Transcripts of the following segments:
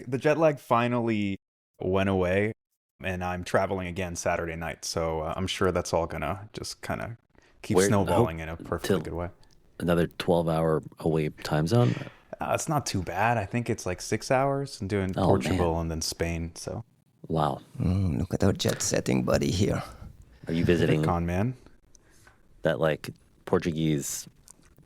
lag finally went away, and I'm traveling again Saturday night. So I'm sure that's all gonna just kind of keep snowballing in a perfectly good way. Another 12-hour away time zone? It's not too bad. I think it's like 6 hours. I'm doing Portugal and then Spain. So. Wow. Look at our jet setting buddy here. Are you visiting VidCon, man? That like Portuguese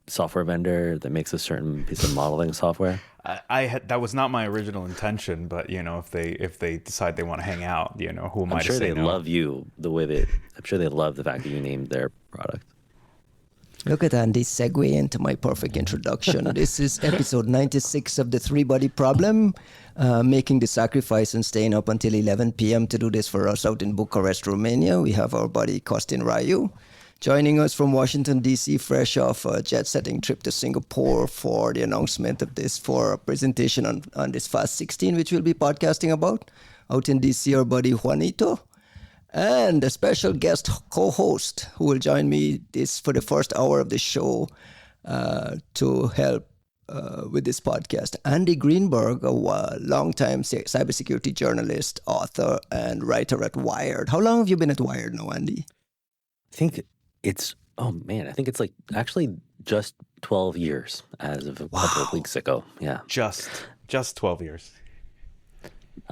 software vendor that makes a certain piece of modeling software? That was not my original intention, but if they decide they want to hang out, who am I to say no? I'm sure they love you I'm sure they love the fact that you named their product. Look at Andy's segue into my perfect introduction. This is episode 96 of the Three Body Problem, making the sacrifice and staying up until 11 p.m. to do this for us out in Bucharest, Romania. We have our buddy Costin joining us from Washington, D.C., fresh off a jet-setting trip to Singapore for the announcement of this, for a presentation on this Fast16, which we'll be podcasting about. Out in D.C., our buddy Juanito. And a special guest co-host who will join me for the first hour of the show to help with this podcast. Andy Greenberg, a longtime cybersecurity journalist, author, and writer at Wired. How long have you been at Wired now, Andy? I think it's like actually just 12 years as of a couple of weeks ago. Yeah. Just 12 years.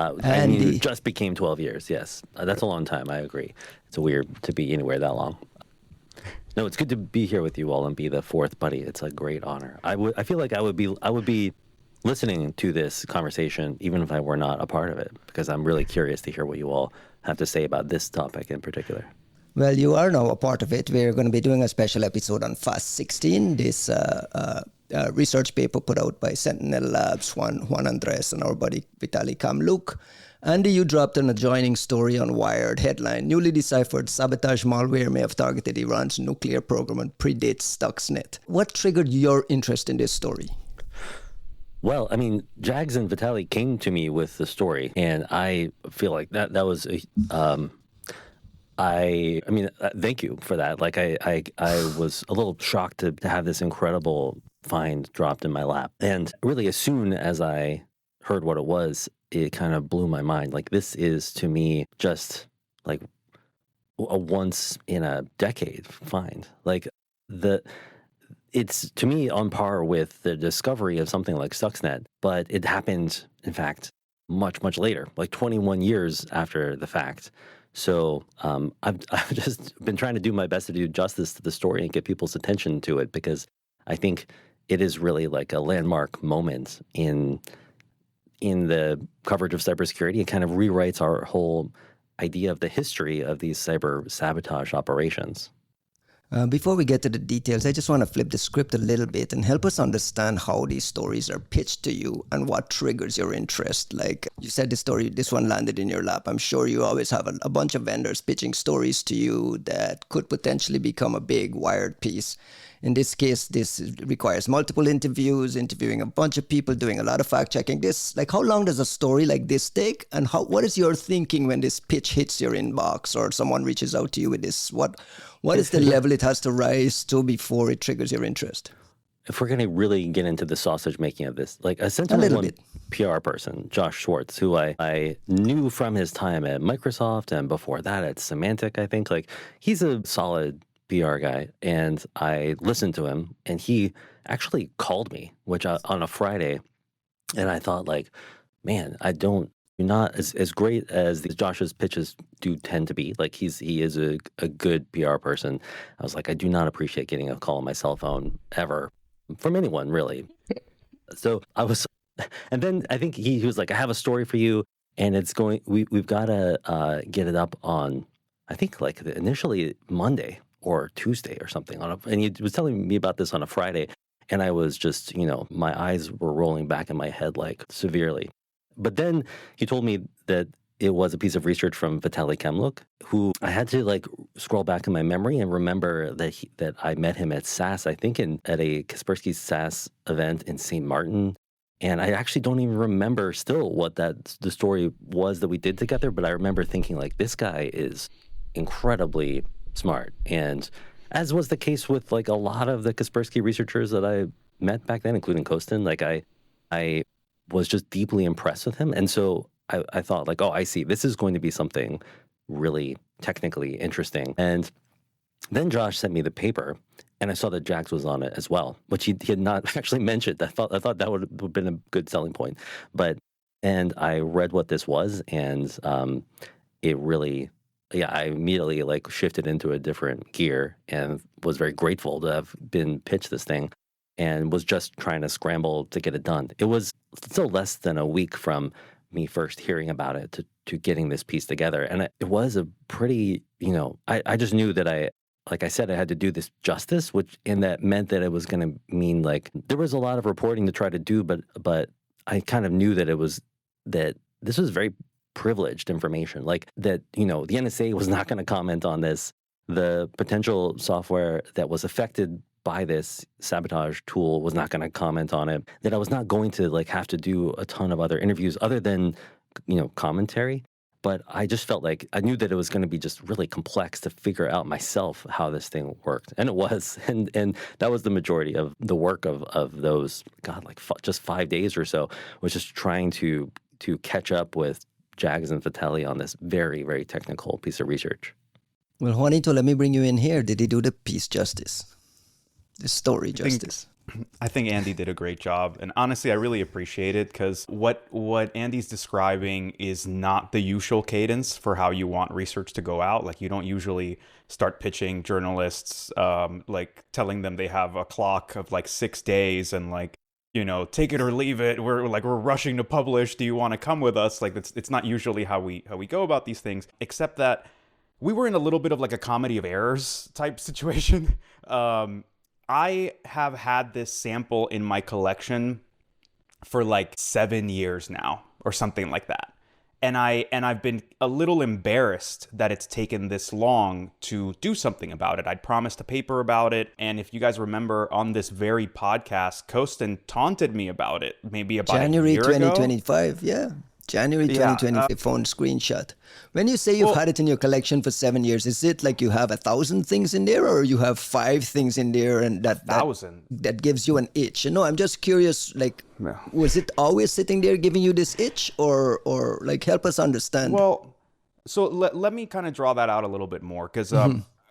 It just became 12 years, yes. That's a long time, I agree. It's weird to be anywhere that long. No, it's good to be here with you all and be the fourth buddy. It's a great honor. I feel like I would be listening to this conversation even if I were not a part of it, because I'm really curious to hear what you all have to say about this topic in particular. Well, you are now a part of it. We're going to be doing a special episode on Fast16, this research paper put out by SentinelLabs, Juan Andres, and our buddy Vitaly Kamluk. Andy, you dropped an adjoining story on Wired, headline, newly deciphered sabotage malware may have targeted Iran's nuclear program and predates Stuxnet. What triggered your interest in this story? Well, I mean, JAGS and Vitaly came to me with the story, and I feel like that was a... thank you for that. Like, I was a little shocked to have this incredible find dropped in my lap. And really, as soon as I heard what it was, it kind of blew my mind. Like, this is, to me, just like a once in a decade find. Like, it's, to me, on par with the discovery of something like Stuxnet, but it happened, in fact, much, much later, like 21 years after the fact. So I've just been trying to do my best to do justice to the story and get people's attention to it, because I think it is really like a landmark moment in the coverage of cybersecurity. It kind of rewrites our whole idea of the history of these cyber sabotage operations. Before we get to the details, I just want to flip the script a little bit and help us understand how these stories are pitched to you and what triggers your interest. Like you said, this one landed in your lap. I'm sure you always have a bunch of vendors pitching stories to you that could potentially become a big Wired piece. In this case, this requires multiple interviews, interviewing a bunch of people, doing a lot of fact checking. How long does a story like this take? And what is your thinking when this pitch hits your inbox or someone reaches out to you with this? What is the level it has to rise to before it triggers your interest? If we're going to really get into the sausage making of this, like a SentinelLabs PR person, Josh Schwartz, who I knew from his time at Microsoft and before that at Symantec, I think, like he's a solid PR guy, and I listened to him, and he actually called me, on a Friday, and I thought, like, man, you're not as great as Josh's pitches do tend to be. Like he is a good PR person. I was like, I do not appreciate getting a call on my cell phone ever from anyone, really. So I was, and then I think he was like, I have a story for you, and we've got to get it up on, I think like initially Monday or Tuesday or something and he was telling me about this on a Friday, and I was just, my eyes were rolling back in my head like severely. But then he told me that it was a piece of research from Vitaly Kamluk, who I had to like scroll back in my memory and remember that I met him at SAS, I think at a Kaspersky SAS event in St. Martin. And I actually don't even remember still what the story was that we did together, but I remember thinking like, this guy is incredibly smart. And as was the case with like a lot of the Kaspersky researchers that I met back then, including Costin, like I was just deeply impressed with him. And so I thought like, oh, I see. This is going to be something really technically interesting. And then Josh sent me the paper, and I saw that JAGS was on it as well, which he had not actually mentioned. I thought that would have been a good selling point. And I read what this was, and it really, I immediately like shifted into a different gear and was very grateful to have been pitched this thing and was just trying to scramble to get it done. It was still less than a week from me first hearing about it to getting this piece together. And it was a pretty, I just knew that like I said, I had to do this justice, and that meant that it was going to mean like there was a lot of reporting to try to do, but I kind of knew that that this was very privileged information, like that, the NSA was not going to comment on this. The potential software that was affected by this sabotage tool was not going to comment on it, that I was not going to like have to do a ton of other interviews other than, commentary. But I just felt like I knew that it was going to be just really complex to figure out myself how this thing worked. And it was. And that was the majority of the work of those, just 5 days or so, was just trying to catch up with JAGS and Vitaly on this very, very technical piece of research. Well, Juanito, let me bring you in here. Did he do the piece justice? The story justice? I think Andy did a great job. And honestly, I really appreciate it because what Andy's describing is not the usual cadence for how you want research to go out. Like you don't usually start pitching journalists, like telling them they have a clock of like 6 days and like, take it or leave it. We're rushing to publish. Do you want to come with us? Like it's not usually how we go about these things, except that we were in a little bit of like a comedy of errors type situation. I have had this sample in my collection for like 7 years now or something like that. And I've been a little embarrassed that it's taken this long to do something about it. I'd promised a paper about it. And if you guys remember on this very podcast, Costin taunted me about it maybe about January a year 2025, yeah. January 2020 phone screenshot. When you say you've had it in your collection for 7 years, is it like you have 1,000 things in there, or you have 5 things in there, and that gives you an itch? I'm just curious. Like, was it always sitting there giving you this itch, or like help us understand? Well, so let me kind of draw that out a little bit more, because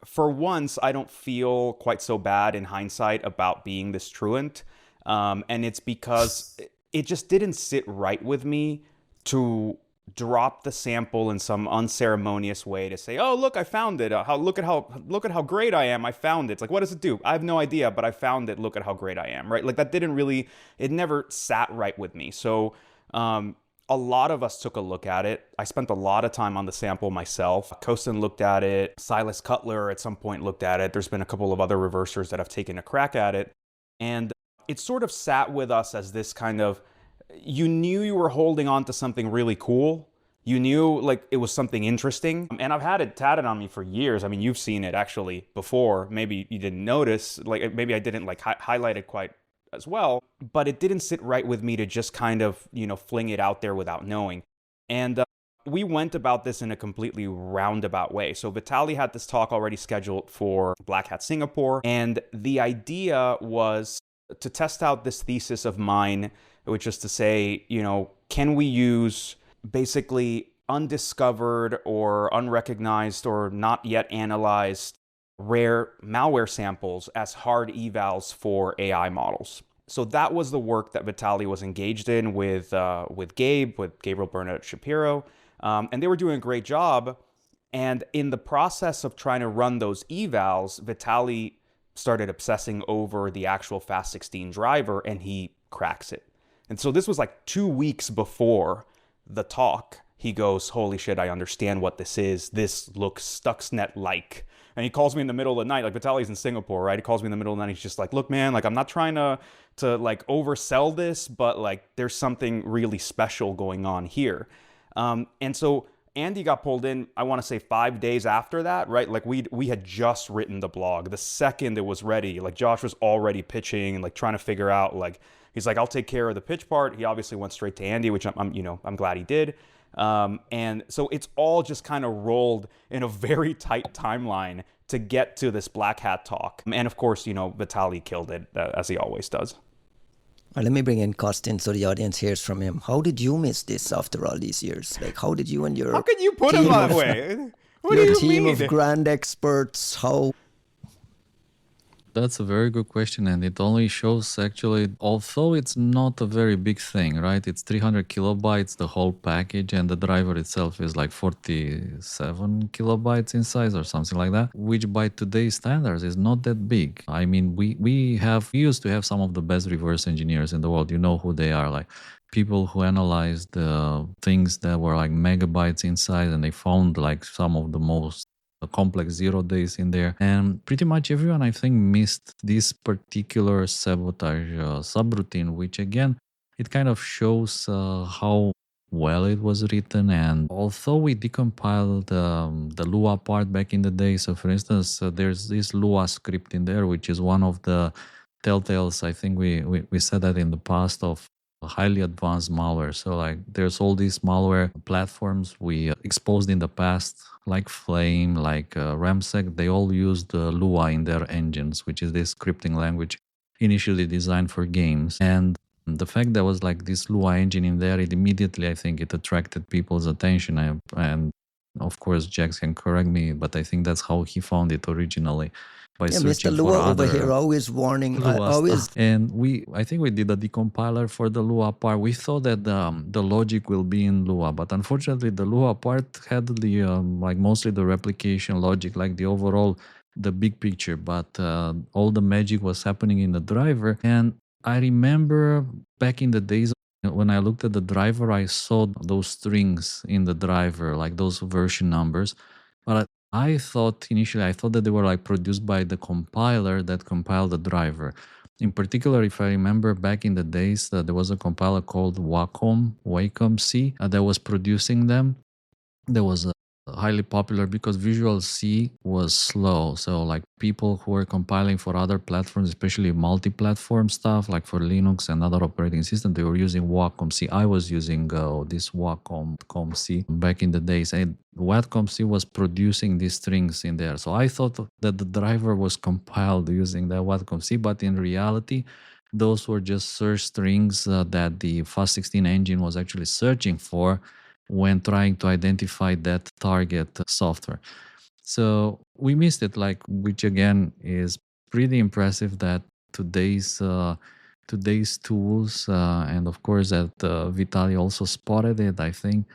for once I don't feel quite so bad in hindsight about being this truant, and it's because it just didn't sit right with me to drop the sample in some unceremonious way to say, "Oh, look, I found it. Look at how great I am. I found it." It's like, what does it do? I have no idea, but I found it. Look at how great I am, right? Like that it never sat right with me. So a lot of us took a look at it. I spent a lot of time on the sample myself. Costin looked at it. Silas Cutler at some point looked at it. There's been a couple of other reversers that have taken a crack at it. And it sort of sat with us as this kind of, you knew you were holding on to something really cool. You knew like it was something interesting. And I've had it tatted on me for years. I mean, you've seen it actually before. Maybe you didn't notice, like maybe I didn't like highlight it quite as well, but it didn't sit right with me to just kind of, fling it out there without knowing. And we went about this in a completely roundabout way. So Vitaly had this talk already scheduled for Black Hat Singapore. And the idea was to test out this thesis of mine, which is to say, can we use basically undiscovered or unrecognized or not yet analyzed rare malware samples as hard evals for AI models? So that was the work that Vitaly was engaged in with Gabriel Bernadette Shapiro, and they were doing a great job. And in the process of trying to run those evals, Vitaly started obsessing over the actual Fast16 driver, and he cracks it. And so this was like 2 weeks before the talk. He goes, "Holy shit, I understand what this is. This looks Stuxnet-like." And he calls me in the middle of the night. Like Vitaly's in Singapore, right? He calls me in the middle of the night. He's just like, "Look, man, like I'm not trying to like oversell this, but like there's something really special going on here." And so Andy got pulled in, I want to say 5 days after that, right? Like we had just written the blog. The second it was ready, like Josh was already pitching and like trying to figure out, like, he's like, "I'll take care of the pitch part." He obviously went straight to Andy, which I'm glad he did. And so it's all just kind of rolled in a very tight timeline to get to this Black Hat talk. And of course, Vitaly killed it, as he always does. Let me bring in Costin so the audience hears from him. How did you miss this after all these years? Like, how did you and your How can you put him that way? What do your you team mean? of grand experts, how? That's a very good question, and it only shows actually, although it's not a very big thing, right? It's 300 kilobytes, the whole package, and the driver itself is like 47 kilobytes in size or something like that, which by today's standards is not that big. I mean, we used to have some of the best reverse engineers in the world. You know who they are, like people who analyzed things that were like megabytes in size, and they found like some of the most complex 0 days in there, and pretty much everyone I think missed this particular sabotage subroutine, which again it kind of shows how well it was written. And although we decompiled the Lua part back in the day, so for instance there's this Lua script in there, which is one of the telltales, I think we said that in the past, of highly advanced malware. So like there's all these malware platforms we exposed in the past, like Flame, like Ramsec. They all used Lua in their engines, which is this scripting language initially designed for games. And the fact there was like this Lua engine in there, it immediately, I think it attracted people's attention. And of course JAGS can correct me, but I think that's how he found it originally. By Mr. Lua over here always warning. And I think we did a decompiler for the Lua part. We thought that the logic will be in Lua, but unfortunately the Lua part had the like mostly the replication logic, like the big picture, but all the magic was happening in the driver. And I remember back in the days when I looked at the driver, I saw those strings in the driver, like those version numbers, but I thought that they were like produced by the compiler that compiled the driver. In particular, if I remember back in the days, there was a compiler called Wacom C that was producing them. There was highly popular because Visual C was slow. So like people who were compiling for other platforms, especially multi-platform stuff, like for Linux and other operating systems, they were using Wacom C. I was using this Wacom C back in the days. And Wacom C was producing these strings in there. So I thought that the driver was compiled using the Wacom C, but in reality, those were just search strings that the Fast16 engine was actually searching for when trying to identify that target software. So we missed it, like, which again is pretty impressive that today's tools, and of course that Vitaly also spotted it. I think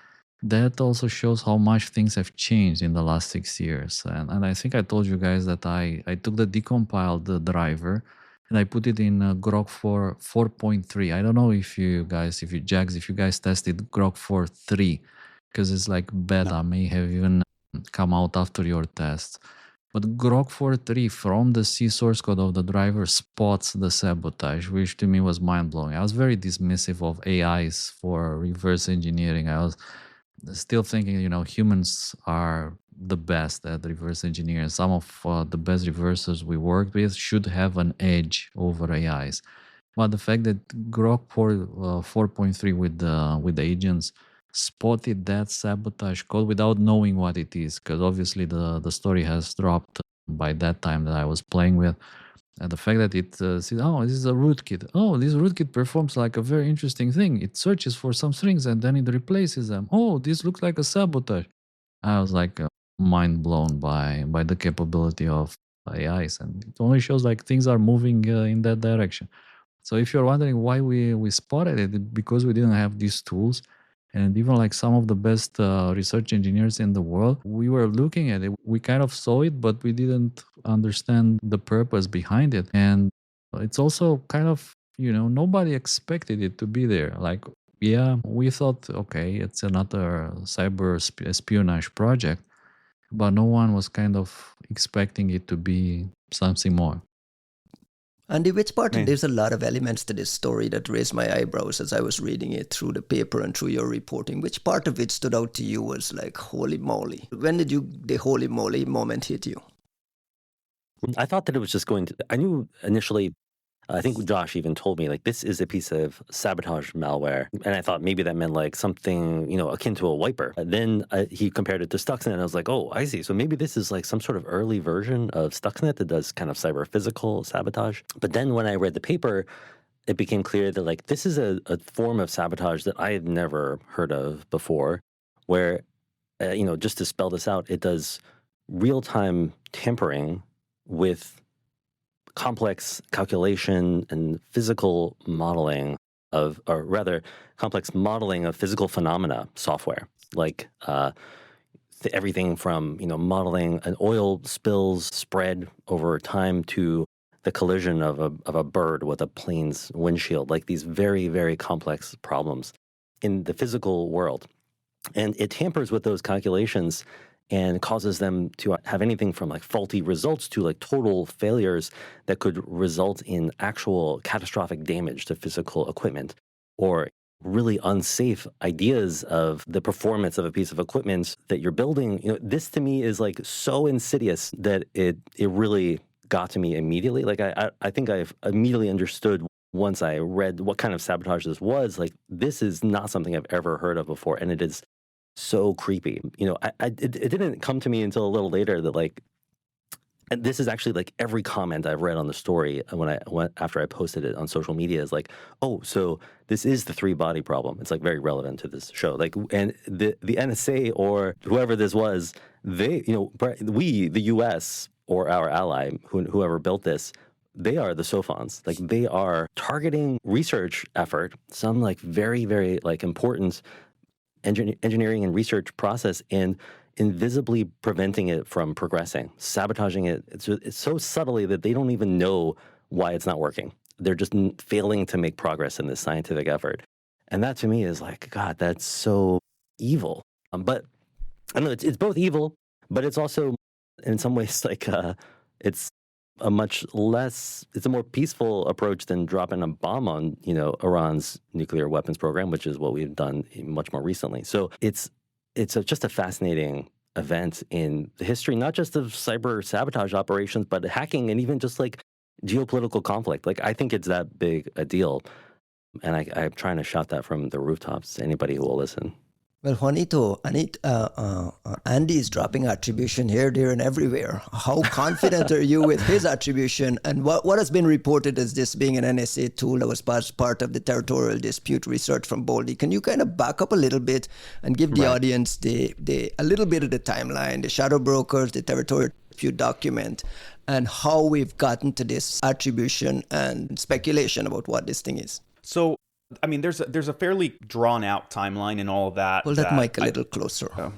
that also shows how much things have changed in the last 6 years. And I think I told you guys that I took the decompiled driver and I put it in Grok 4.3. I don't know if you guys tested Grok 4.3, because it's like beta, may have even come out after your test. But Grok 4.3 from the C source code of the driver spots the sabotage, which to me was mind-blowing. I was very dismissive of AIs for reverse engineering. I was still thinking, humans are the best at reverse engineering. Some of the best reversers we worked with should have an edge over AIs. But the fact that Grok 4.3 with the agents spotted that sabotage code without knowing what it is, because obviously the story has dropped by that time that I was playing with. And the fact that it says, oh, this is a rootkit. Oh, this rootkit performs like a very interesting thing. It searches for some strings and then it replaces them. Oh, this looks like a sabotage. I was like mind blown by the capability of AIs. And it only shows like things are moving in that direction. So if you're wondering why we spotted it, because we didn't have these tools. And even like some of the best research engineers in the world, we were looking at it. We kind of saw it, but we didn't understand the purpose behind it. And it's also kind of, nobody expected it to be there. Like, yeah, we thought, okay, it's another cyber espionage project, but no one was kind of expecting it to be something more. Andy, which part? There's a lot of elements to this story that raised my eyebrows as I was reading it through the paper and through your reporting. Which part of it stood out to you as like, holy moly? When did the holy moly moment hit you? I thought that it was just I knew initially, I think Josh even told me, like, this is a piece of sabotage malware. And I thought maybe that meant like something, akin to a wiper. Then he compared it to Stuxnet, and I was like, oh, I see. So maybe this is like some sort of early version of Stuxnet that does kind of cyber physical sabotage. But then when I read the paper, it became clear that like this is a form of sabotage that I had never heard of before, where, just to spell this out, it does real-time tampering with complex calculation and physical modeling or rather complex modeling of physical phenomena software, like everything from, modeling an oil spill's spread over time to the collision of a bird with a plane's windshield, like these very, very complex problems in the physical world. And it tampers with those calculations and causes them to have anything from like faulty results to like total failures that could result in actual catastrophic damage to physical equipment, or really unsafe ideas of the performance of a piece of equipment that you're building. This to me is like so insidious that it really got to me immediately. Like I think I've immediately understood once I read what kind of sabotage this was. Like, this is not something I've ever heard of before, and it is so creepy. It didn't come to me until a little later that like, and this is actually like every comment I've read on the story after I posted it on social media is like, oh, so this is the 3-body problem. It's like very relevant to this show. Like, and the NSA or whoever this was, they, the US or our ally, whoever built this, they are the Sophons. Like, they are targeting research effort, some like very, very like important engineering and research process, and invisibly preventing it from progressing, sabotaging it. It's so subtly that they don't even know why it's not working. They're just failing to make progress in this scientific effort. And that to me is like, God, that's so evil. But I don't know, it's both evil, but it's also in some ways like it's a more peaceful approach than dropping a bomb on, Iran's nuclear weapons program, which is what we've done much more recently. So it's just a fascinating event in the history, not just of cyber sabotage operations, but hacking and even just like geopolitical conflict. Like, I think it's that big a deal. And I'm trying to shout that from the rooftops to anybody who will listen. Well, Juanito, Andy is dropping attribution here, there, and everywhere. How confident are you with his attribution? And what has been reported as this being an NSA tool that was part of the Territorial Dispute research from Boldy? Can you kind of back up a little bit and give the audience a little bit of the timeline, the shadow brokers, the Territorial Dispute document, and how we've gotten to this attribution and speculation about what this thing is? So, I mean, there's a fairly drawn out timeline in all of that. Hold that mic a little closer. A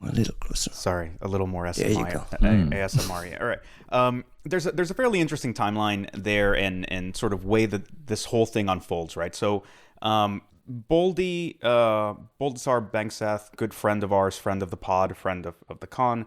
little closer. Sorry, a little more There you go. ASMR. Yeah. All right. There's a fairly interesting timeline there, and sort of way that this whole thing unfolds, right? So, Boldy, Boldasar Bangseth, good friend of ours, friend of the pod, friend of the con.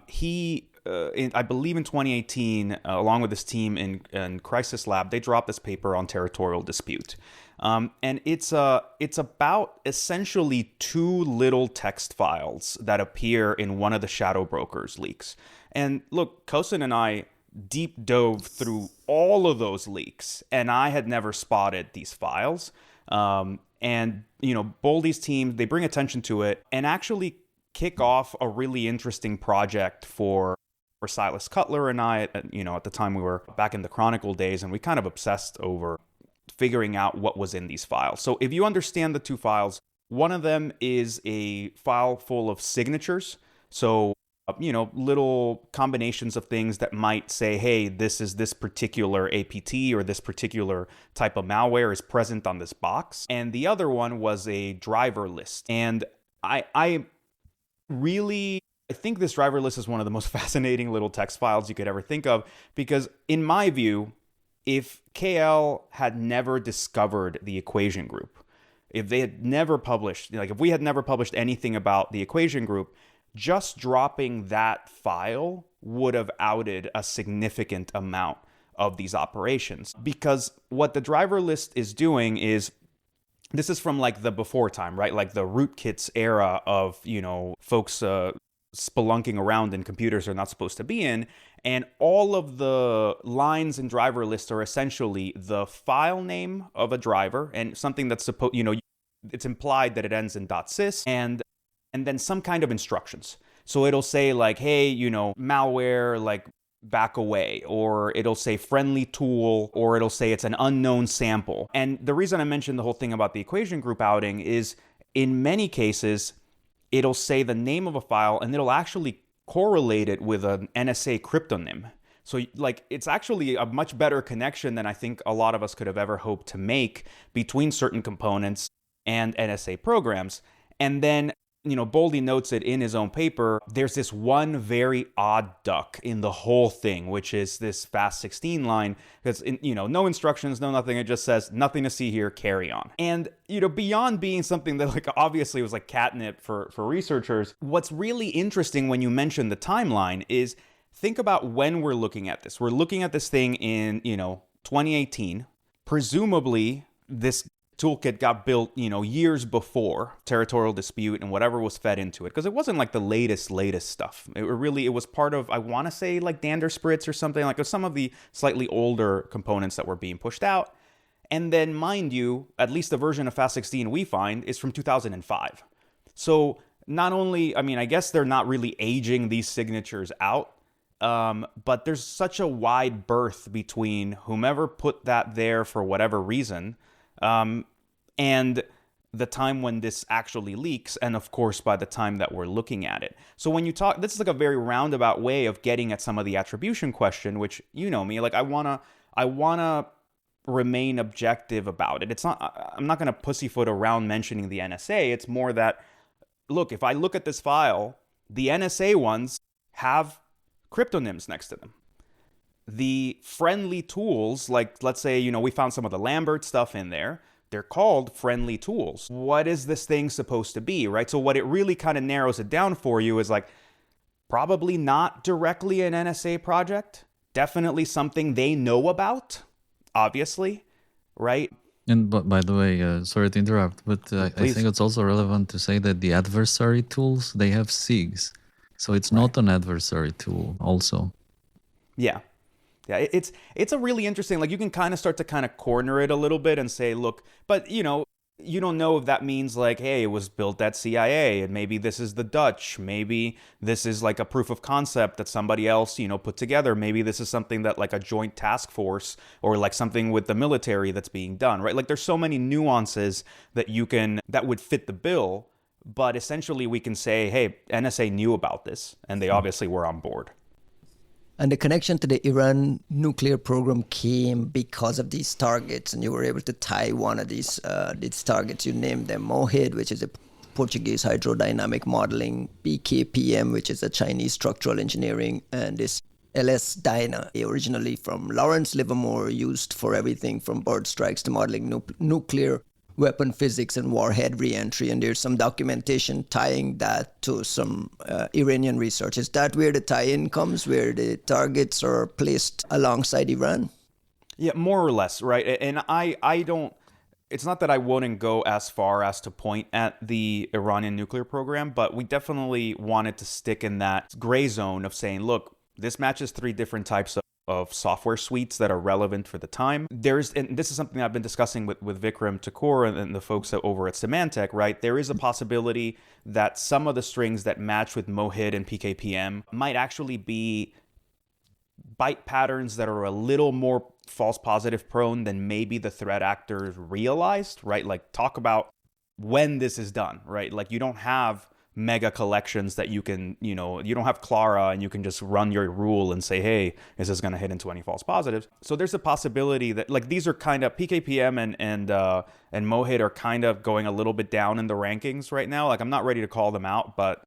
He, I believe in 2018, along with his team in Crisis Lab, they dropped this paper on Territorial Dispute. And it's about essentially 2 little text files that appear in one of the shadow brokers leaks. And look, Costin and I deep dove through all of those leaks, and I had never spotted these files. And Boldy's team, they bring attention to it and actually kick off a really interesting project for Silas Cutler and I. At the time we were back in the Chronicle days, and we kind of obsessed over figuring out what was in these files. So if you understand the 2 files, one of them is a file full of signatures. So, little combinations of things that might say, hey, this is this particular APT or this particular type of malware is present on this box. And the other one was a driver list. And I think this driver list is one of the most fascinating little text files you could ever think of, because in my view, if KL had never discovered the equation group, if they had never published, if we had never published anything about the equation group, just dropping that file would have outed a significant amount of these operations. Because what the driver list is doing is, this is from like the before time, right? Like the rootkits era of, folks spelunking around in computers they're not supposed to be in. And all of the lines in driver list are essentially the file name of a driver and something that's supposed, it's implied that it ends in .sys and then some kind of instructions. So it'll say like, hey, malware, like back away, or it'll say friendly tool, or it'll say it's an unknown sample. And the reason I mentioned the whole thing about the equation group outing is in many cases, it'll say the name of a file and it'll actually correlate it with an NSA cryptonym. So like it's actually a much better connection than I think a lot of us could have ever hoped to make between certain components and NSA programs. And then, Boldy notes it in his own paper, there's this one very odd duck in the whole thing, which is this Fast16 line. Because, no instructions, no nothing. It just says, nothing to see here, carry on. And, beyond being something that like obviously was like catnip for researchers, what's really interesting when you mention the timeline is think about when we're looking at this. We're looking at this thing in, 2018. Presumably, this toolkit got built, years before Territorial Dispute and whatever was fed into it. Because it wasn't like the latest stuff. It was part of, I want to say like Dander Spritz or something, like some of the slightly older components that were being pushed out. And then mind you, at least the version of Fast16 we find is from 2005. So not only, I guess they're not really aging these signatures out, but there's such a wide berth between whomever put that there for whatever reason, and the time when this actually leaks, and of course by the time that we're looking at it. So when you talk, this is like a very roundabout way of getting at some of the attribution question, which you know me, like I wanna remain objective about it. I'm not gonna pussyfoot around mentioning the NSA. It's more that, look, if I look at this file, the NSA ones have cryptonyms next to them. The friendly tools, like let's say, we found some of the Lambert stuff in there. They're called friendly tools. What is this thing supposed to be, right? So what it really kind of narrows it down for you is like, probably not directly an NSA project. Definitely something they know about, obviously, right? And but by the way, sorry to interrupt, but I think it's also relevant to say that the adversary tools, they have SIGs. So it's not an adversary tool also. Yeah. Yeah, it's a really interesting, like you can kind of start to kind of corner it a little bit and say, look, but you don't know if that means like, hey, it was built at CIA and maybe this is the Dutch. Maybe this is like a proof of concept that somebody else, put together. Maybe this is something that like a joint task force or like something with the military that's being done, right? Like there's so many nuances that that would fit the bill. But essentially we can say, hey, NSA knew about this and they obviously were on board. And the connection to the Iran nuclear program came because of these targets, and you were able to tie one of these targets. You named them MOHID, which is a Portuguese hydrodynamic modeling, PKPM, which is a Chinese structural engineering, and this LS-DYNA, originally from Lawrence Livermore, used for everything from bird strikes to modeling nuclear weapon physics and warhead reentry, and there's some documentation tying that to some Iranian research. Is that where the tie-in comes, where the targets are placed alongside Iran? Yeah, more or less, right? And I don't, it's not that I wouldn't go as far as to point at the Iranian nuclear program, but we definitely wanted to stick in that gray zone of saying, look, this matches three different types of software suites that are relevant for the time. And this is something I've been discussing with Vikram Thakur and the folks over at Symantec, right? There is a possibility that some of the strings that match with MOHID and PKPM might actually be byte patterns that are a little more false positive prone than maybe the threat actors realized, right? Like talk about when this is done, right? Like you don't have mega collections that you can, you don't have Clara and you can just run your rule and say, hey, is this going to hit into any false positives? So there's a possibility that like these are kind of PKPM and MOHID are kind of going a little bit down in the rankings right now. Like I'm not ready to call them out, but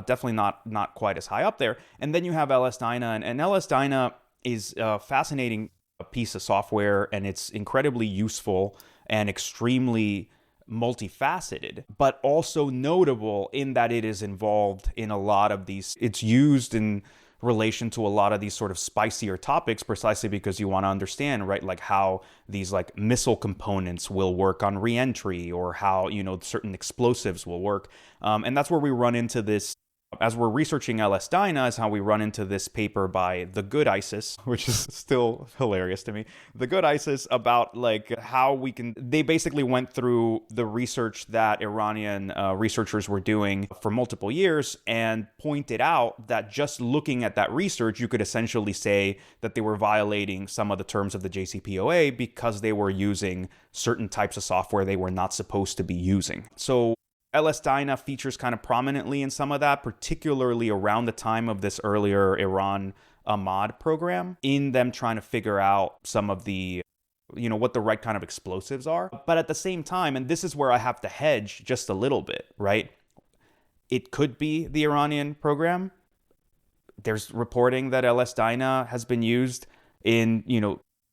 definitely not quite as high up there. And then you have LS-DYNA, and LS-DYNA is a fascinating piece of software, and it's incredibly useful and extremely multifaceted, but also notable in that it is involved in a lot of these, it's used in relation to a lot of these sort of spicier topics, precisely because you want to understand, right, like how these like missile components will work on reentry, or how, certain explosives will work. And that's where we run into this As we're researching LS-DYNA is how we run into this paper by The Good ISIS, which is still hilarious to me. The Good ISIS about like how we can, they basically went through the research that Iranian researchers were doing for multiple years and pointed out that just looking at that research, you could essentially say that they were violating some of the terms of the JCPOA because they were using certain types of software they were not supposed to be using. So LS-DYNA features kind of prominently in some of that, particularly around the time of this earlier Iran MOHID program, in them trying to figure out some of the, what the right kind of explosives are. But at the same time, and this is where I have to hedge just a little bit, right? It could be the Iranian program. There's reporting that LS-DYNA has been used in,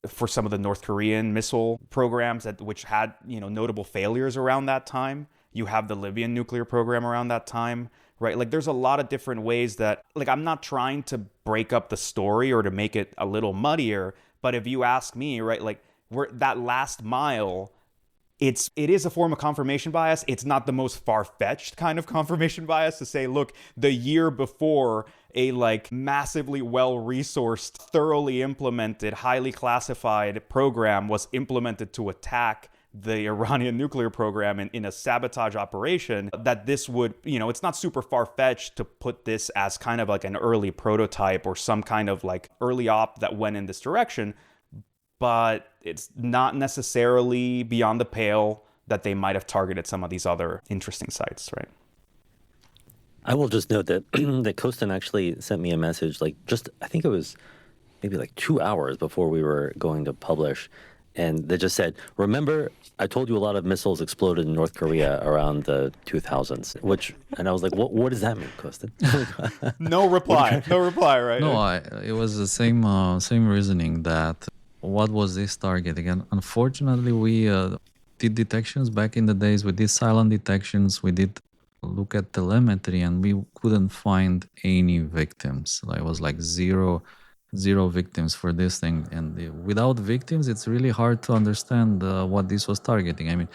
for some of the North Korean missile programs which had, notable failures around that time. You have the Libyan nuclear program around that time, right? Like there's a lot of different ways that, like, I'm not trying to break up the story or to make it a little muddier, but if you ask me, right, like that last mile, it is a form of confirmation bias. It's not the most far-fetched kind of confirmation bias to say, look, the year before a like massively well-resourced, thoroughly implemented, highly classified program was implemented to attack the Iranian nuclear program in a sabotage operation, that this would, it's not super far-fetched to put this as kind of like an early prototype or some kind of like early op that went in this direction, but it's not necessarily beyond the pale that they might have targeted some of these other interesting sites, right? I will just note that that Costin actually sent me a message, I think it was maybe like 2 hours before we were going to publish. And they just said, remember, I told you a lot of missiles exploded in North Korea around the 2000s, and I was like, what does that mean, Costin? No reply, right? No, it was the same reasoning that what was this targeting? And unfortunately, we did detections back in the days. We did silent detections. We did look at telemetry, and we couldn't find any victims. It was like zero victims for this thing, and without victims it's really hard to understand what this was targeting. I mean,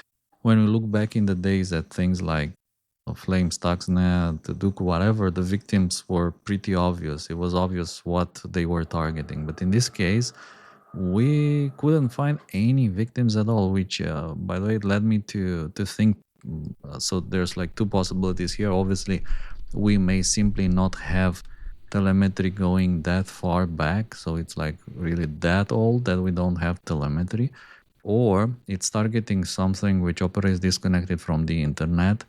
when we look back in the days at things like Flame, Stuxnet, Duke, whatever, the victims were pretty obvious. It was obvious what they were targeting, but in this case we couldn't find any victims at all, which by the way, it led me to think, so there's like two possibilities here. Obviously we may simply not have telemetry going that far back, so it's like really that old that we don't have telemetry, or it's targeting something which operates disconnected from the internet,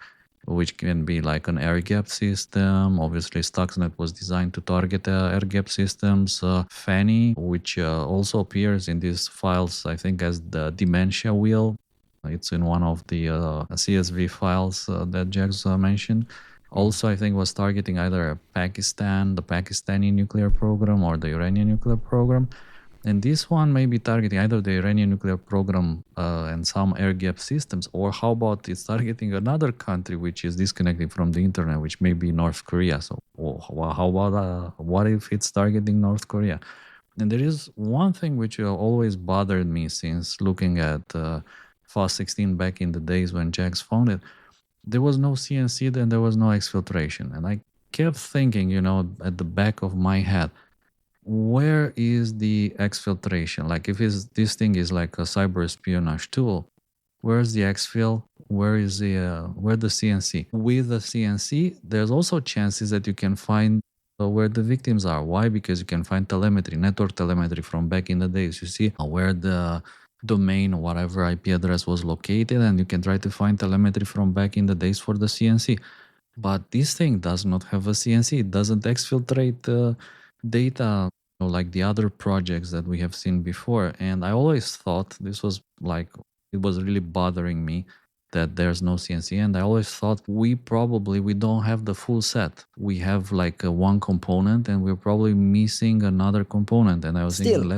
which can be like an air-gap system. Obviously Stuxnet was designed to target air-gap systems. Fanny, which also appears in these files, I think, as the dementia wheel. It's in one of the CSV files that JAGS mentioned. Also, I think was targeting either the Pakistani nuclear program or the Iranian nuclear program. And this one may be targeting either the Iranian nuclear program and some air-gap systems, or how about it's targeting another country which is disconnected from the internet, which may be North Korea. So how about what if it's targeting North Korea? And there is one thing which always bothered me since looking at Fast16 back in the days when JAGS found it. There was no CNC and there was no exfiltration. And I kept thinking, at the back of my head, where is the exfiltration? Like if this thing is like a cyber espionage tool, where's the exfil? Where the CNC? With the CNC, there's also chances that you can find where the victims are. Why? Because you can find telemetry, network telemetry from back in the days. You see where the domain or whatever IP address was located, and you can try to find telemetry from back in the days for the CNC. But this thing does not have a CNC. It doesn't exfiltrate data like the other projects that we have seen before. And I always thought this was like, it was really bothering me that there's no CNC. And I always thought we don't have the full set. We have like one component and we're probably missing another component. And I was thinking,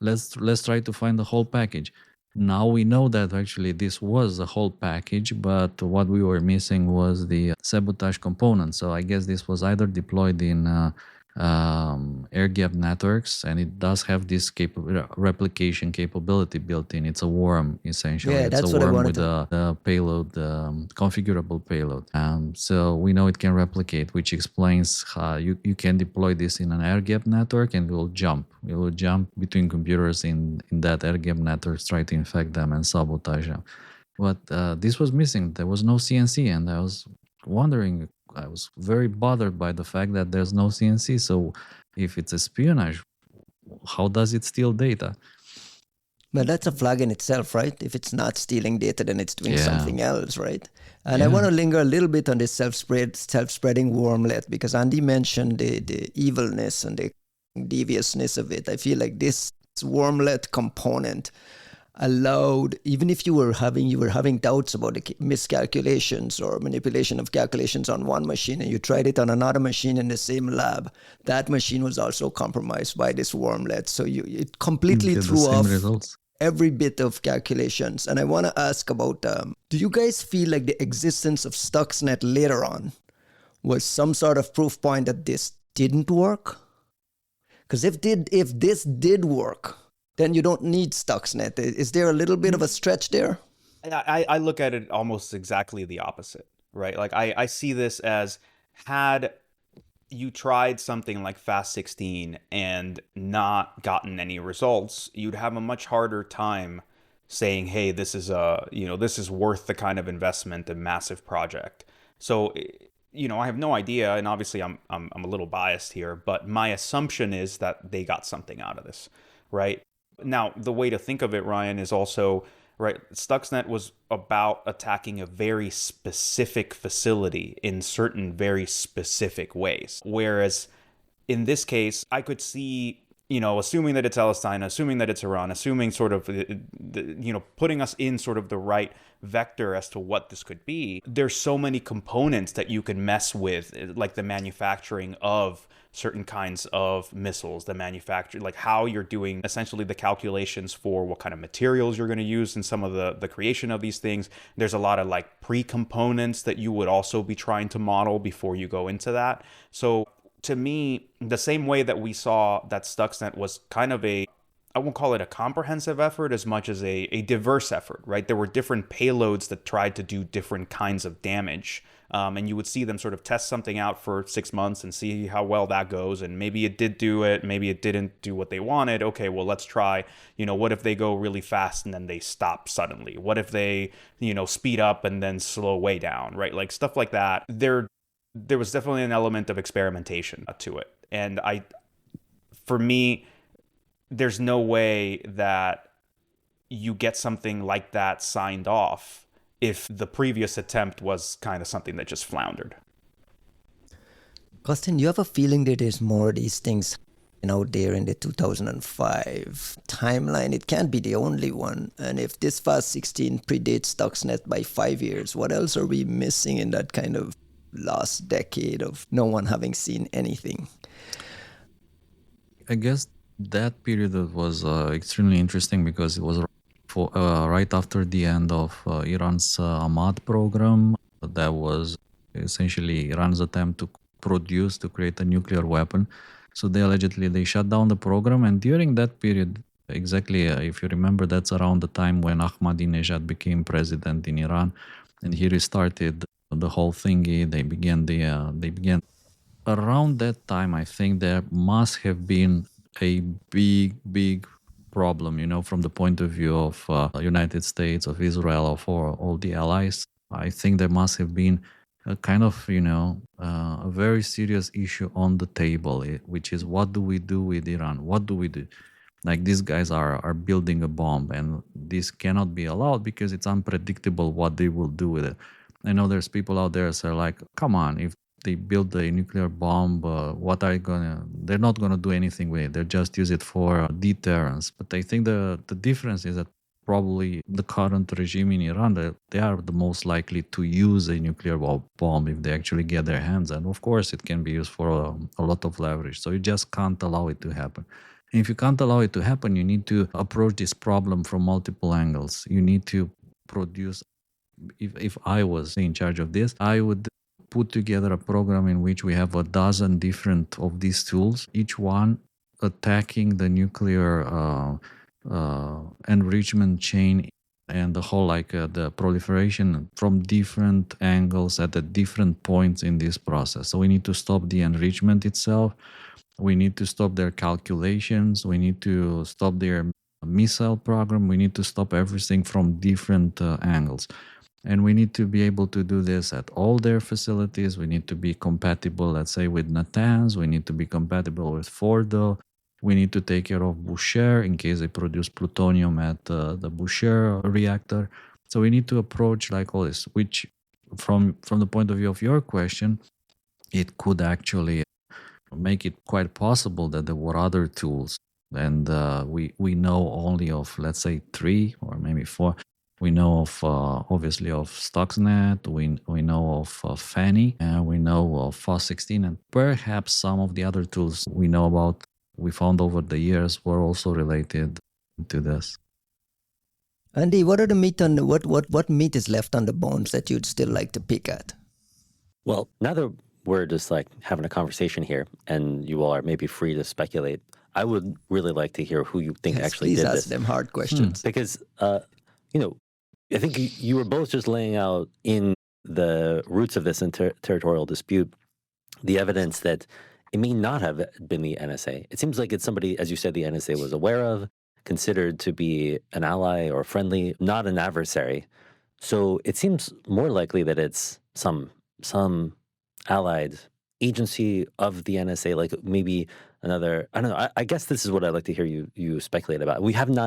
let's try to find the whole package. Now we know that actually this was the whole package, but what we were missing was the sabotage component. So I guess this was either deployed in air gap networks, and it does have this replication capability built in. It's a worm, essentially. Yeah, It's a that's what I worm wanted with a payload, configurable payload. So we know it can replicate, which explains how you can deploy this in an air gap network, and it will jump. It will jump between computers in that air gap network, try to infect them and sabotage them. But this was missing. There was no CNC, and I was wondering, I was very bothered by the fact that there's no CNC. So if it's espionage, how does it steal data? But that's a flag in itself, right? If it's not stealing data, then it's doing Yeah. something else, right? And Yeah. I want to linger a little bit on this self-spreading wormlet, because Andy mentioned the evilness and the deviousness of it. I feel like this wormlet component allowed, even if you were having doubts about the miscalculations or manipulation of calculations on one machine, and you tried it on another machine in the same lab, that machine was also compromised by this wormlet. So it completely Get the threw same off results. every bit of calculations. And I want to ask about, do you guys feel like the existence of Stuxnet later on was some sort of proof point that this didn't work? Because if this did work, then you don't need Stuxnet. Is there a little bit of a stretch there? I look at it almost exactly the opposite, right? Like I see this as, had you tried something like Fast16 and not gotten any results, you'd have a much harder time saying, hey, this is this is worth the kind of investment and massive project. So, I have no idea, and obviously I'm a little biased here, but my assumption is that they got something out of this, right? Now, the way to think of it, Ryan, is also, right, Stuxnet was about attacking a very specific facility in certain very specific ways. Whereas in this case, I could see, assuming that it's LS-DYNA, assuming that it's Iran, assuming sort of, putting us in sort of the right vector as to what this could be, there's so many components that you can mess with, like the manufacturing of certain kinds of missiles, the manufacture, like how you're doing essentially the calculations for what kind of materials you're going to use in some of the creation of these things. There's a lot of like pre-components that you would also be trying to model before you go into that. So to me, the same way that we saw that Stuxnet was kind of I won't call it a comprehensive effort as much as a diverse effort, right? There were different payloads that tried to do different kinds of damage. And you would see them sort of test something out for 6 months and see how well that goes. And maybe it did do it, maybe it didn't do what they wanted. Okay, well, let's try, what if they go really fast and then they stop suddenly? What if they, speed up and then slow way down, right? Like stuff like that. There was definitely an element of experimentation to it. And for me, there's no way that you get something like that signed off if the previous attempt was kind of something that just floundered. Costin, you have a feeling that there's more of these things out there in the 2005 timeline? It can't be the only one. And if this Fast16 predates Stuxnet by 5 years, what else are we missing in that kind of last decade of no one having seen anything? I guess that period was extremely interesting because it was right after the end of Iran's MOHID program. That was essentially Iran's attempt to create a nuclear weapon. So they shut down the program, and during that period, exactly, if you remember, that's around the time when Ahmadinejad became president in Iran, and he restarted the whole thingy. They began around that time. I think there must have been a big problem, from the point of view of United States, of Israel, of all the allies. I think there must have been a kind of, a very serious issue on the table, which is, what do we do with Iran? What do we do? Like, these guys are building a bomb, and this cannot be allowed because it's unpredictable what they will do with it. I know there's people out there that are like, come on, if they build a nuclear bomb, they're not gonna do anything with it. They'll just use it for deterrence. But I think the difference is that probably the current regime in Iran, they are the most likely to use a nuclear bomb if they actually get their hands. And of course, it can be used for a lot of leverage. So you just can't allow it to happen. And if you can't allow it to happen, you need to approach this problem from multiple angles. You need to produce. If I was in charge of this, I would put together a program in which we have a dozen different of these tools, each one attacking the nuclear enrichment chain and the whole the proliferation from different angles at the different points in this process. So we need to stop the enrichment itself. We need to stop their calculations. We need to stop their missile program. We need to stop everything from different angles. And we need to be able to do this at all their facilities. We need to be compatible, let's say, with Natanz. We need to be compatible with Fordo. We need to take care of Boucher in case they produce plutonium at the Boucher reactor. So we need to approach like all this, which from the point of view of your question, it could actually make it quite possible that there were other tools. And we know only of, let's say, 3 or maybe 4. We know of, obviously, of Stuxnet, we know of Fanny, and we know of Fast16, and perhaps some of the other tools we know about, we found over the years, were also related to this. Andy, what are the meat on the, what meat is left on the bones that you'd still like to pick at? Well, now that we're just like having a conversation here, and you all are maybe free to speculate, I would really like to hear who you think actually did this. Please ask them hard questions. Because, I think you were both just laying out in the roots of this territorial dispute the evidence that it may not have been the NSA. It seems like it's somebody, as you said, the NSA was aware of, considered to be an ally or friendly, not an adversary. So it seems more likely that it's some allied agency of the NSA, like maybe another, I don't know, I guess this is what I'd like to hear you speculate about. We haven't,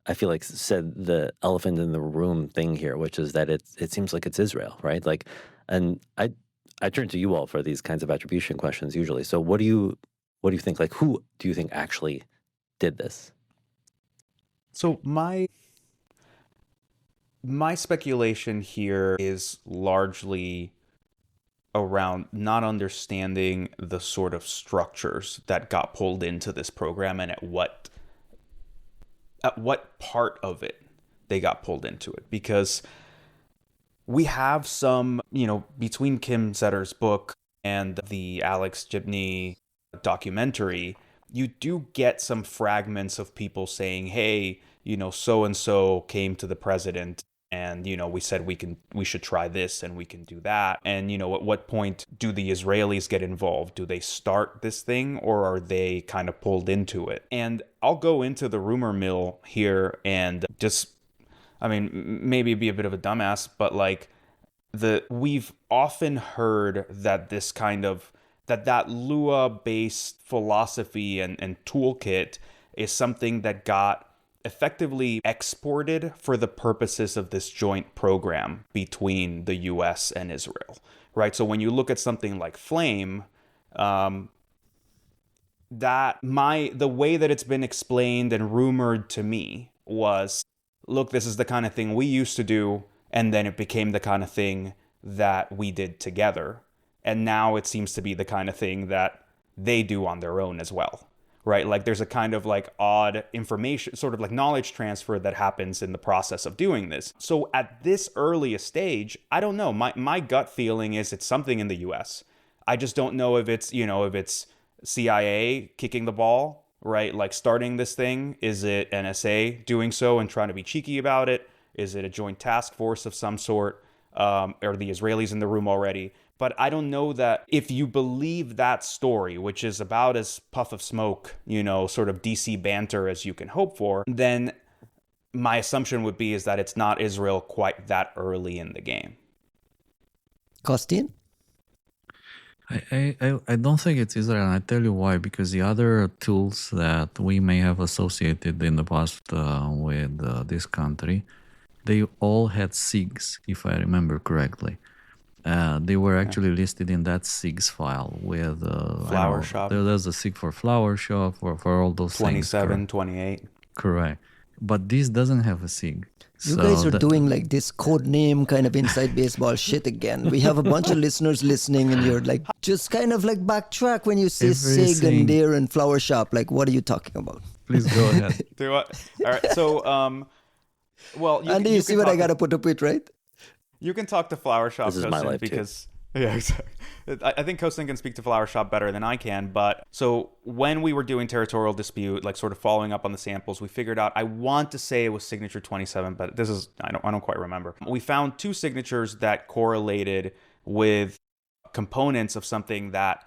I feel like, said the elephant in the room thing here, which is that it seems like it's Israel, right? Like, and I turn to you all for these kinds of attribution questions usually. So what do you think, like, who do you think actually did this? So my speculation here is largely around not understanding the sort of structures that got pulled into this program and at what part of it they got pulled into it. Because we have some, between Kim Setter's book and the Alex Gibney documentary, you do get some fragments of people saying, hey, so-and-so came to the president and, we said we should try this and we can do that. And, at what point do the Israelis get involved? Do they start this thing or are they kind of pulled into it? And I'll go into the rumor mill here and just, maybe be a bit of a dumbass, but like we've often heard that this kind of, that Lua-based philosophy and toolkit is something that got effectively exported for the purposes of this joint program between the US and Israel, right? So when you look at something like Flame, the way that it's been explained and rumored to me was, look, this is the kind of thing we used to do, and then it became the kind of thing that we did together. And now it seems to be the kind of thing that they do on their own as well, right? Like there's a kind of like odd information, sort of like knowledge transfer that happens in the process of doing this. So at this earliest stage, I don't know. My gut feeling is it's something in the US. I just don't know if it's, if it's CIA kicking the ball, right? Like starting this thing. Is it NSA doing so and trying to be cheeky about it? Is it a joint task force of some sort? Are the Israelis in the room already? But I don't know that if you believe that story, which is about as puff of smoke, sort of DC banter as you can hope for, then my assumption would be is that it's not Israel quite that early in the game. Costin? I don't think it's Israel, and I tell you why. Because the other tools that we may have associated in the past with this country, they all had SIGs, if I remember correctly. They were actually listed in that SIGs file with Flower Shop. There's a SIG for Flower Shop, for all those 27, things. 28. Correct. But this doesn't have a SIG. You guys are doing like this code name kind of inside baseball shit again. We have a bunch of listeners listening and you're like, just kind of like backtrack when you say SIG and Deer and Flower Shop. Like, what are you talking about? Please go ahead. Do what? All right. So, well, Andy, you see what I got to put up with, right? You can talk to Flower Shop, This is my Costin, life, too. because yeah, exactly. I think Costin can speak to Flower Shop better than I can. But so when we were doing Territorial Dispute, like sort of following up on the samples, we figured out, I want to say it was signature 27, but this is I don't quite remember. We found two signatures that correlated with components of something that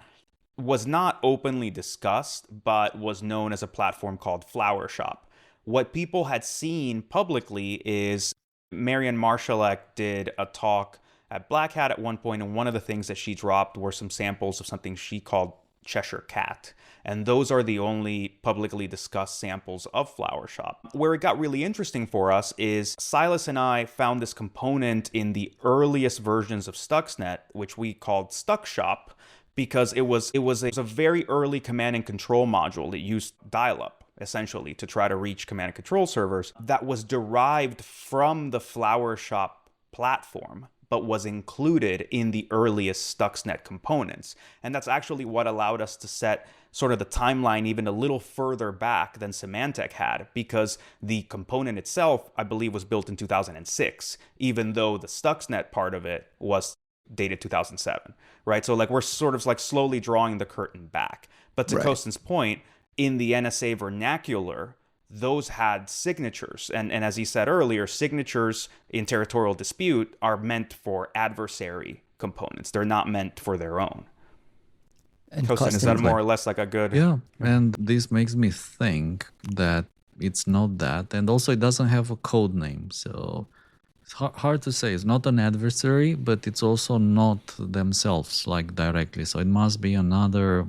was not openly discussed, but was known as a platform called Flower Shop. What people had seen publicly is Marian Marszalek did a talk at Black Hat at one point, and one of the things that she dropped were some samples of something she called Cheshire Cat. And those are the only publicly discussed samples of Flower Shop. Where it got really interesting for us is Silas and I found this component in the earliest versions of Stuxnet, which we called Stuxshop, because it was a very early command and control module that used dial-up, essentially, to try to reach command and control servers that was derived from the Flower Shop platform, but was included in the earliest Stuxnet components. And that's actually what allowed us to set sort of the timeline even a little further back than Symantec had, because the component itself, I believe, was built in 2006, even though the Stuxnet part of it was dated 2007, right? So like we're sort of like slowly drawing the curtain back. But to Costin's point, in the NSA vernacular, those had signatures. And as he said earlier, signatures in Territorial Dispute are meant for adversary components. They're not meant for their own. And Costin, is that more or less like a good... Yeah, and this makes me think that it's not that. And also it doesn't have a code name, so it's hard to say. It's not an adversary, but it's also not themselves, like directly. So it must be another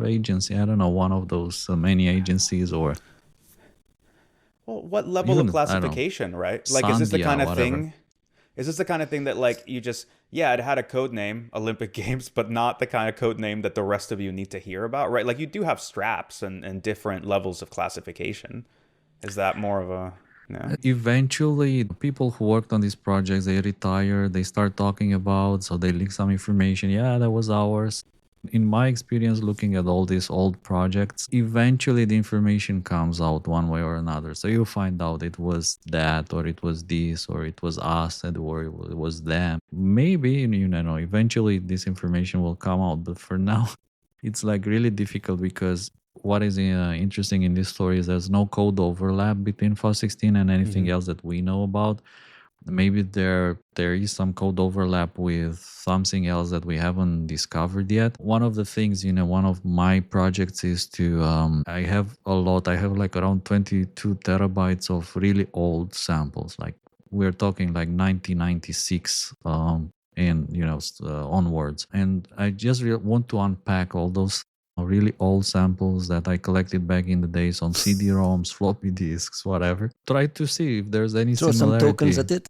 agency. I don't know, one of those many agencies, or... Well, what level of classification, right? Like, is this the kind of thing? Is this the kind of thing that, like, you just, it had a code name, Olympic Games, but not the kind of code name that the rest of you need to hear about, right? Like, you do have straps and different levels of classification. Is that more of a... No. Eventually, people who worked on these projects, they retire, they start talking about, so they leak some information. Yeah, that was ours. In my experience, looking at all these old projects, eventually the information comes out one way or another. So you find out it was that, or it was this, or it was us, or it was them. Maybe, eventually this information will come out. But for now, it's like really difficult, because what is interesting in this story is there's no code overlap between Fast16 and anything else that we know about. Maybe there is some code overlap with something else that we haven't discovered yet. One of the things, one of my projects is to, I have like around 22 terabytes of really old samples. Like we're talking like 1996 onwards. And I just want to unpack all those really old samples that I collected back in the days on CD-ROMs, floppy disks, whatever. Try to see if there's any throw similarity. Some tokens at it.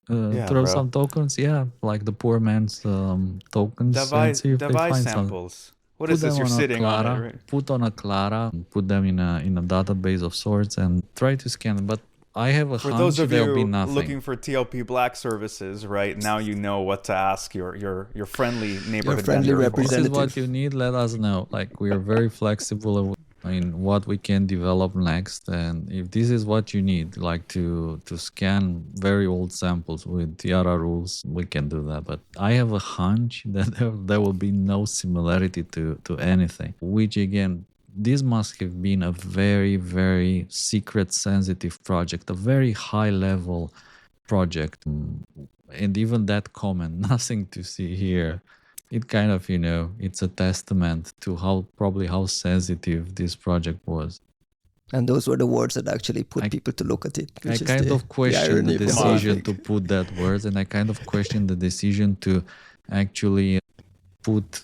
Some tokens, like the poor man's tokens. Device find samples. What is this? You're sitting on it, right? Put on a Clara, put them in a database of sorts, and try to scan them. But I have a For hunch those of there'll be you nothing. looking for TLP Black services, right now you know what to ask your friendly neighborhood friendly vendor. representative. This is what you need. Let us know. Like, we are very flexible in what we can develop next, and if this is what you need, like to scan very old samples with Tiara rules, we can do that. But I have a hunch that there will be no similarity to anything, which again, this must have been a very, very secret, sensitive project, a very high-level project. And even that comment, nothing to see here, it kind of, it's a testament to how sensitive this project was. And those were the words that actually put people to look at it. I kind of questioned the decision to put that words, and I kind of questioned the decision to actually put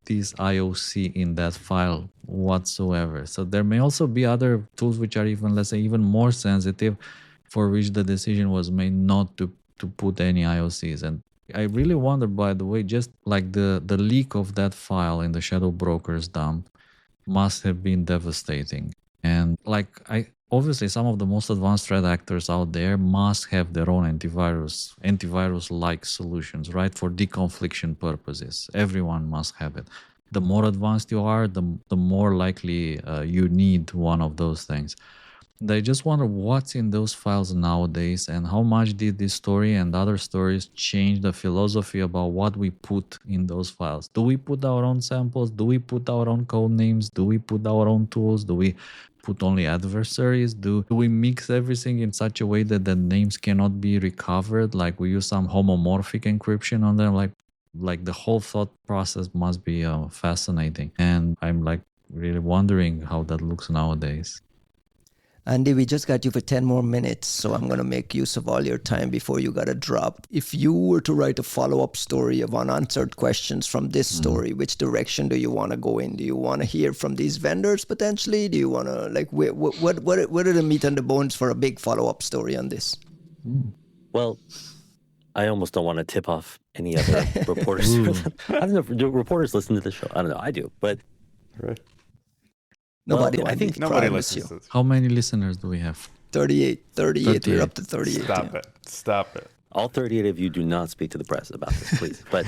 this IOC in that file whatsoever. So there may also be other tools which are even, let's say, even more sensitive, for which the decision was made not to put any IOCs. And I really wonder, by the way, just like the leak of that file in the Shadow Broker's dump must have been devastating. And like, obviously some of the most advanced threat actors out there must have their own antivirus-like solutions, right? For deconfliction purposes. Everyone must have it. The more advanced you are, the more likely you need one of those things. And I just wonder what's in those files nowadays and how much did this story and other stories change the philosophy about what we put in those files. Do we put our own samples? Do we put our own code names? Do we put our own tools? Do we put only adversaries? Do we mix everything in such a way that the names cannot be recovered? Like we use some homomorphic encryption on them? Like the whole thought process must be fascinating. And I'm like really wondering how that looks nowadays. Andy, we just got you for 10 more minutes, so I'm going to make use of all your time before you got to drop. If you were to write a follow-up story of unanswered questions from this story, which direction do you want to go in? Do you want to hear from these vendors potentially? Do you want to, like, what are the meat and the bones for a big follow-up story on this? Well, I almost don't want to tip off any other reporters. I don't know if do reporters listen to the show. I don't know. I do, but Right. Nobody. Well, I think Nobody promise listens you. to this. How many listeners do we have? 38. 38. We're up to 38. Stop yeah. it. Stop it. all 38 of you do not speak to the press about this, please. But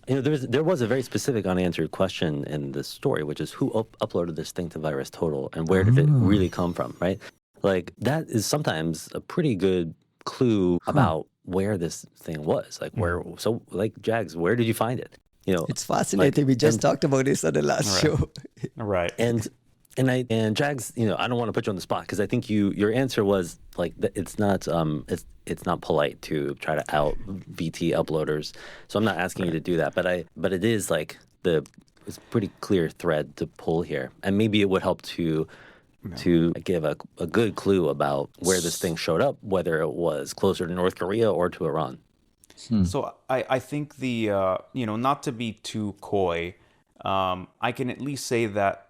there was a very specific unanswered question in this story, which is who uploaded this thing to VirusTotal and where did it really come from, right? Like that is sometimes a pretty good clue about where this thing was. Like where, so like JAGS, where did you find it? You know, It's fascinating. We just talked about this on the last show. Right. And JAGS, I don't want to put you on the spot because I think your answer was like it's not polite to try to out VT uploaders. So I'm not asking you to do that, but it is like it's a pretty clear thread to pull here, and maybe it would help to give a good clue about where this thing showed up, whether it was closer to North Korea or to Iran. So I think not to be too coy, I can at least say that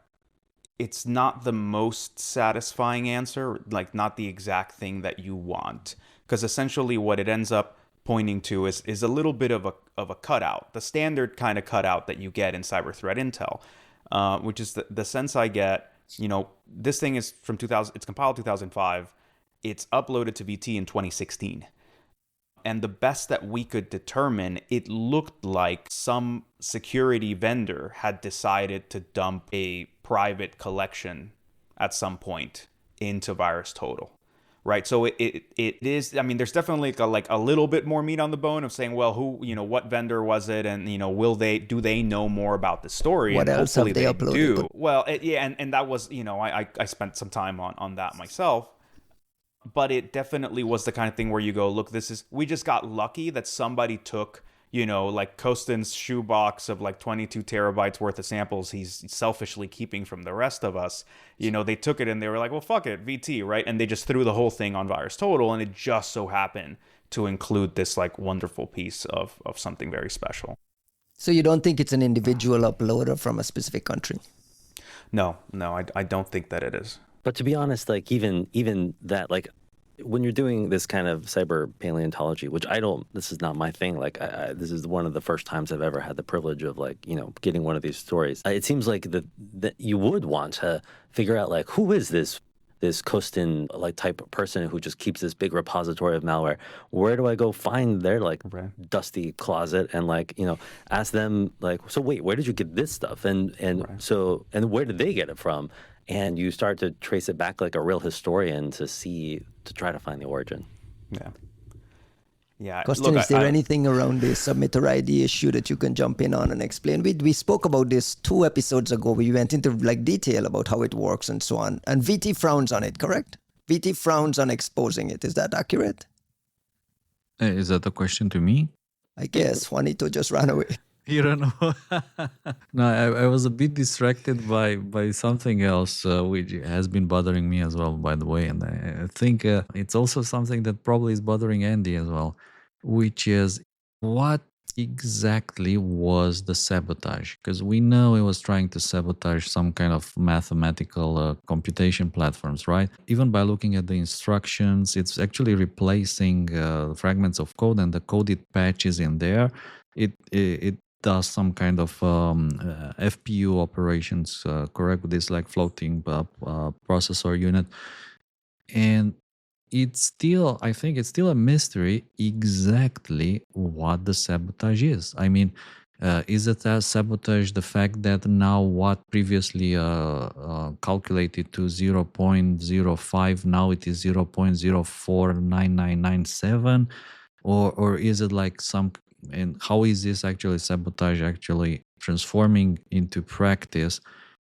it's not the most satisfying answer, like not the exact thing that you want. Because essentially what it ends up pointing to is a little bit of a cutout, the standard kind of cutout that you get in cyber threat intel, which is the sense I get, this thing is from 2000, it's compiled 2005, it's uploaded to VT in 2016. And the best that we could determine, it looked like some security vendor had decided to dump a private collection at some point into VirusTotal, right? So it is. I mean, there's definitely like a little bit more meat on the bone of saying, well, what vendor was it, and do they know more about the story? What and else have hopefully they do. uploaded? Well, and that was I spent some time on that myself. But it definitely was the kind of thing where you go, look, we just got lucky that somebody took, like Costin's shoebox of like 22 terabytes worth of samples he's selfishly keeping from the rest of us. They took it and they were like, well, fuck it, VT, right? And they just threw the whole thing on VirusTotal, and it just so happened to include this like wonderful piece of something very special. So you don't think it's an individual uploader from a specific country? No, I don't think that it is. But to be honest, like even that, like when you're doing this kind of cyber paleontology, which this is not my thing. Like this is one of the first times I've ever had the privilege of like, getting one of these stories. It seems like that you would want to figure out like, who is this Costin like type of person who just keeps this big repository of malware? Where do I go find their like dusty closet and like, ask them like, so wait, where did you get this stuff? And where did they get it from? And you start to trace it back like a real historian to try to find the origin. Yeah. Costin, is there anything around the submitter ID issue that you can jump in on and explain? We spoke about this 2 episodes ago. We went into like detail about how it works and so on. And VT frowns on it, correct? VT frowns on exposing it. Is that accurate? Is that a question to me? I guess Juanito just ran away. You don't know. No, I was a bit distracted by something else, which has been bothering me as well, by the way. And I think it's also something that probably is bothering Andy as well, which is what exactly was the sabotage? Because we know it was trying to sabotage some kind of mathematical computation platforms, right? Even by looking at the instructions, it's actually replacing fragments of code, and the coded patches in there. It does some kind of FPU operations, correct? With this like floating processor unit. And I think it's still a mystery exactly what the sabotage is. I mean, Is it a sabotage the fact that now what previously calculated to 0.05, now it is 0.049997? Or is it like some, and how is this actually sabotage actually transforming into practice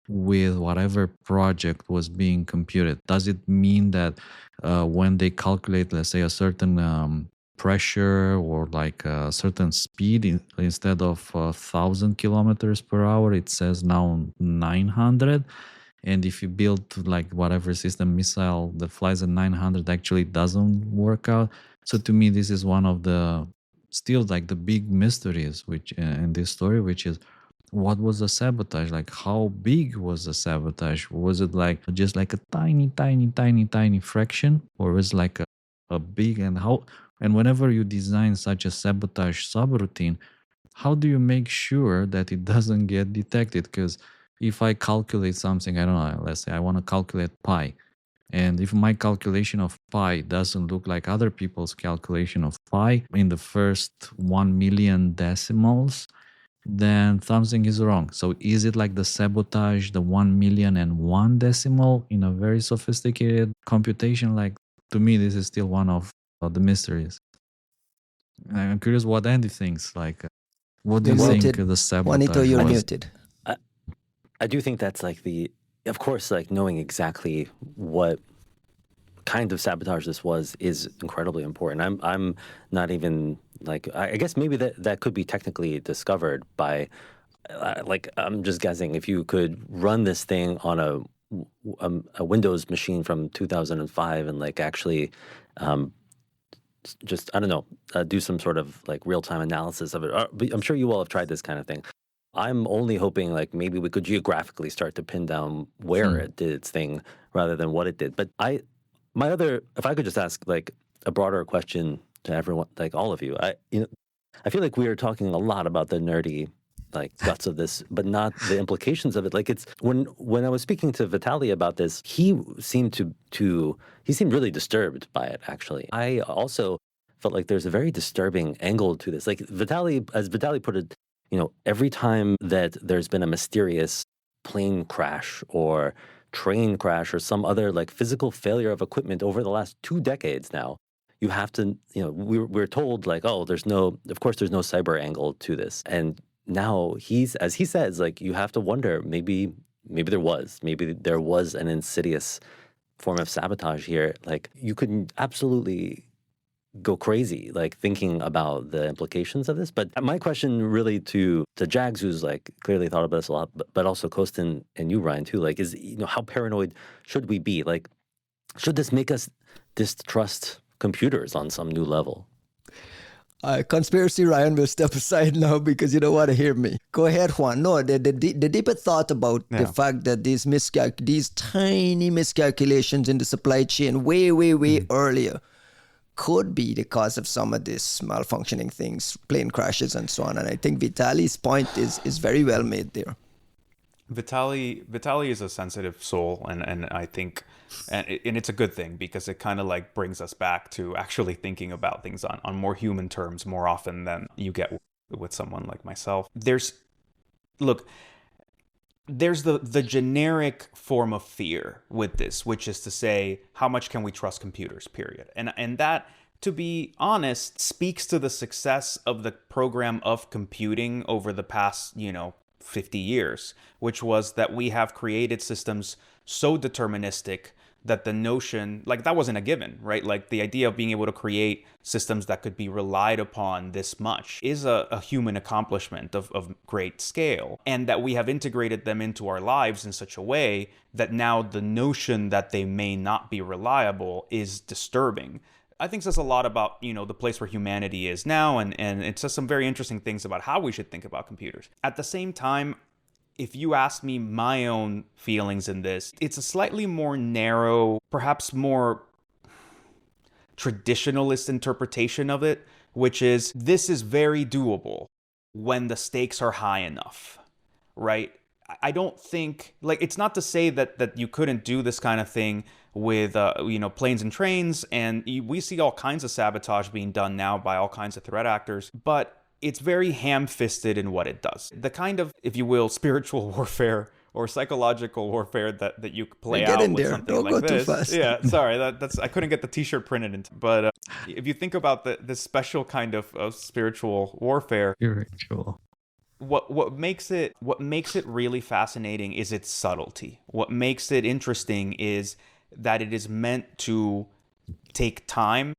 with whatever project was being computed? Does it mean that when they calculate, let's say, a certain pressure or like a certain speed, instead of 1,000 kilometers per hour, it says now 900? And if you build like whatever system missile that flies at 900, actually doesn't work out. So to me, this is one of the still like the big mysteries which in this story, which is what was the sabotage? Like how big was the sabotage? Was it like just like a tiny fraction, or was it like a big, and how, and whenever you design such a sabotage subroutine, how do you make sure that it doesn't get detected? Because if I calculate something, I don't know, let's say I want to calculate pi, and if my calculation of pi doesn't look like other people's calculation of pi in the first 1 million decimals, then something is wrong. So is it like the sabotage, the 1,000,001 decimal in a very sophisticated computation? Like, to me, this is still one of the mysteries. I'm curious what Andy thinks. Like, what do you think the sabotage Juanito, you're was? muted. I do think that's like of course, like knowing exactly what kind of sabotage this was is incredibly important. I'm not even like, I guess maybe that could be technically discovered by, like, I'm just guessing, if you could run this thing on a Windows machine from 2005 and like actually just, I don't know, do some sort of like real-time analysis of it. I'm sure you all have tried this kind of thing. I'm only hoping like maybe we could geographically start to pin down where it did its thing rather than what it did. But if I could just ask like a broader question to everyone, like all of you, I feel like we are talking a lot about the nerdy like guts of this, but not the implications of it. Like, it's when I was speaking to Vitaly about this, he seemed he seemed really disturbed by it, actually. I also felt like there's a very disturbing angle to this. Like Vitaly, as Vitaly put it, every time that there's been a mysterious plane crash or train crash or some other like physical failure of equipment over the last 2 decades now, you have to, we're told like, oh, of course there's no cyber angle to this. And now as he says, like, you have to wonder, maybe there was an insidious form of sabotage here. Like, you could absolutely go crazy, like, thinking about the implications of this. But my question really to JAGS, who's like clearly thought about this a lot, but also Costin and you, Ryan, too, like, is, how paranoid should we be? Like, should this make us distrust computers on some new level? Conspiracy Ryan will step aside now because you don't want to hear me. Go ahead, Juan. No, the deeper thought about the fact that these tiny miscalculations in the supply chain way earlier could be the cause of some of this malfunctioning things, plane crashes and so on. And I think Vitaly's point is very well made there. Vitaly is a sensitive soul, and I think, and it's a good thing, because it kind of like brings us back to actually thinking about things on more human terms more often than you get with someone like myself. There's the generic form of fear with this, which is to say, how much can we trust computers, period. And that, to be honest, speaks to the success of the program of computing over the past, 50 years, which was that we have created systems so deterministic that the notion, like, that wasn't a given, right? Like, the idea of being able to create systems that could be relied upon this much is a human accomplishment of great scale, and that we have integrated them into our lives in such a way that now the notion that they may not be reliable is disturbing. I think says a lot about, the place where humanity is now, and it says some very interesting things about how we should think about computers. At the same time, if you ask me my own feelings in this, it's a slightly more narrow, perhaps more traditionalist interpretation of it, which is, this is very doable when the stakes are high enough, right? I don't think, like, it's not to say that you couldn't do this kind of thing with, planes and trains, and we see all kinds of sabotage being done now by all kinds of threat actors. But it's very ham-fisted in what it does. The kind of, if you will, spiritual warfare or psychological warfare that you play out with something Don't like go this. too fast. Yeah, sorry, that's I couldn't get the T-shirt printed, but if you think about this special kind of spiritual warfare, Spiritual. what makes it really fascinating is its subtlety. What makes it interesting is that it is meant to take time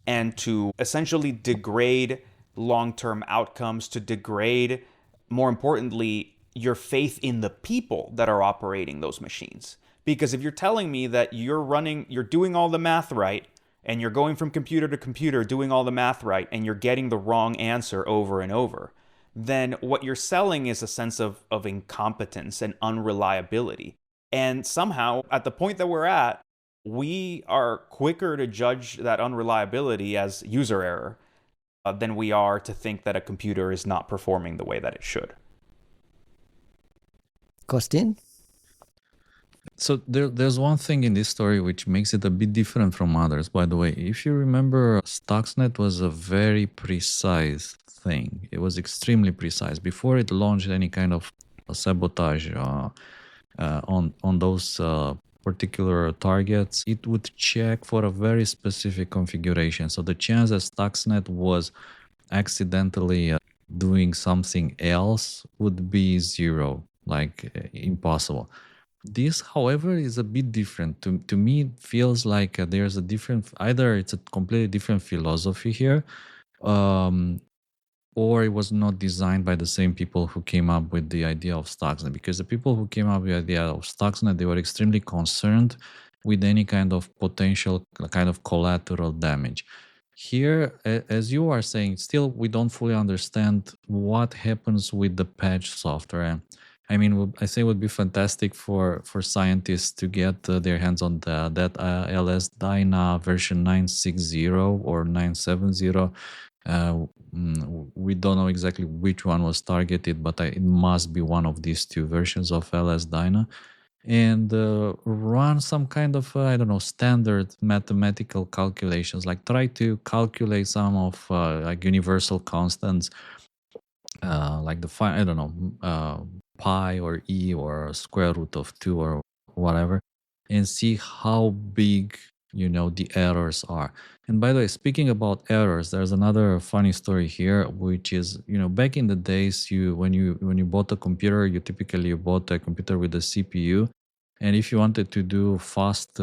and to essentially degrade long-term outcomes, to degrade, more importantly, your faith in the people that are operating those machines. Because if you're telling me that you're doing all the math right, and you're going from computer to computer doing all the math right, and you're getting the wrong answer over and over, then what you're selling is a sense of incompetence and unreliability. And somehow, at the point that we're at, we are quicker to judge that unreliability as user error than we are to think that a computer is not performing the way that it should. Costin? So there's one thing in this story which makes it a bit different from others, by the way. If you remember, Stuxnet was a very precise thing. It was extremely precise. Before it launched any kind of sabotage on those particular targets, it would check for a very specific configuration. So the chance that Stuxnet was accidentally doing something else would be zero, like impossible. This, however, is a bit different. To me, it feels like there's a different, either it's a completely different philosophy here, or it was not designed by the same people who came up with the idea of Stuxnet. Because the people who came up with the idea of Stuxnet, they were extremely concerned with any kind of potential kind of collateral damage. Here, as you are saying, still we don't fully understand what happens with the patch software. I mean, I say it would be fantastic for scientists to get their hands on that LS-DYNA version 960 or 970. We don't know exactly which one was targeted, but it must be one of these two versions of LS-DYNA. And run some kind of, I don't know, standard mathematical calculations, like try to calculate some of like universal constants, like I don't know, pi or e or square root of 2 or whatever, and see how big, the errors are. And by the way, speaking about errors, there's another funny story here, which is, back in the days, when you bought a computer, you typically bought a computer with a CPU, and if you wanted to do fast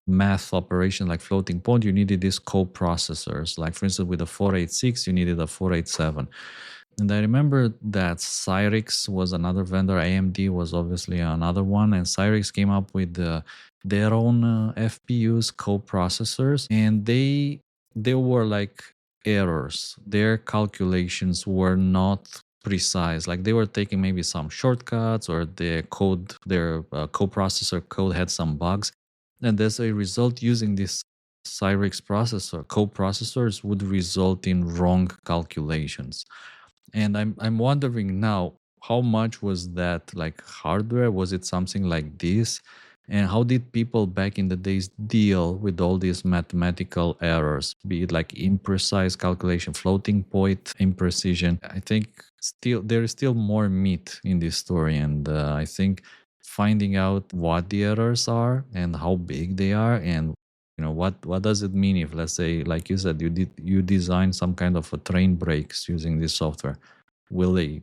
math operation like floating point, you needed these co-processors. Like for instance, with a 486, you needed a 487. And I remember that Cyrix was another vendor. AMD was obviously another one. And Cyrix came up with their own FPUs, co-processors. And they were like errors. Their calculations were not precise. Like they were taking maybe some shortcuts, or their co-processor code had some bugs. And as a result, using this Cyrix processor, co-processors would result in wrong calculations. And I'm wondering now, how much was that like hardware? Was it something like this? And how did people back in the days deal with all these mathematical errors, be it like imprecise calculation, floating point imprecision? I think there is still more meat in this story. And I think finding out what the errors are and how big they are, and what does it mean if, let's say, like you said, you design some kind of a train brakes using this software? Will they,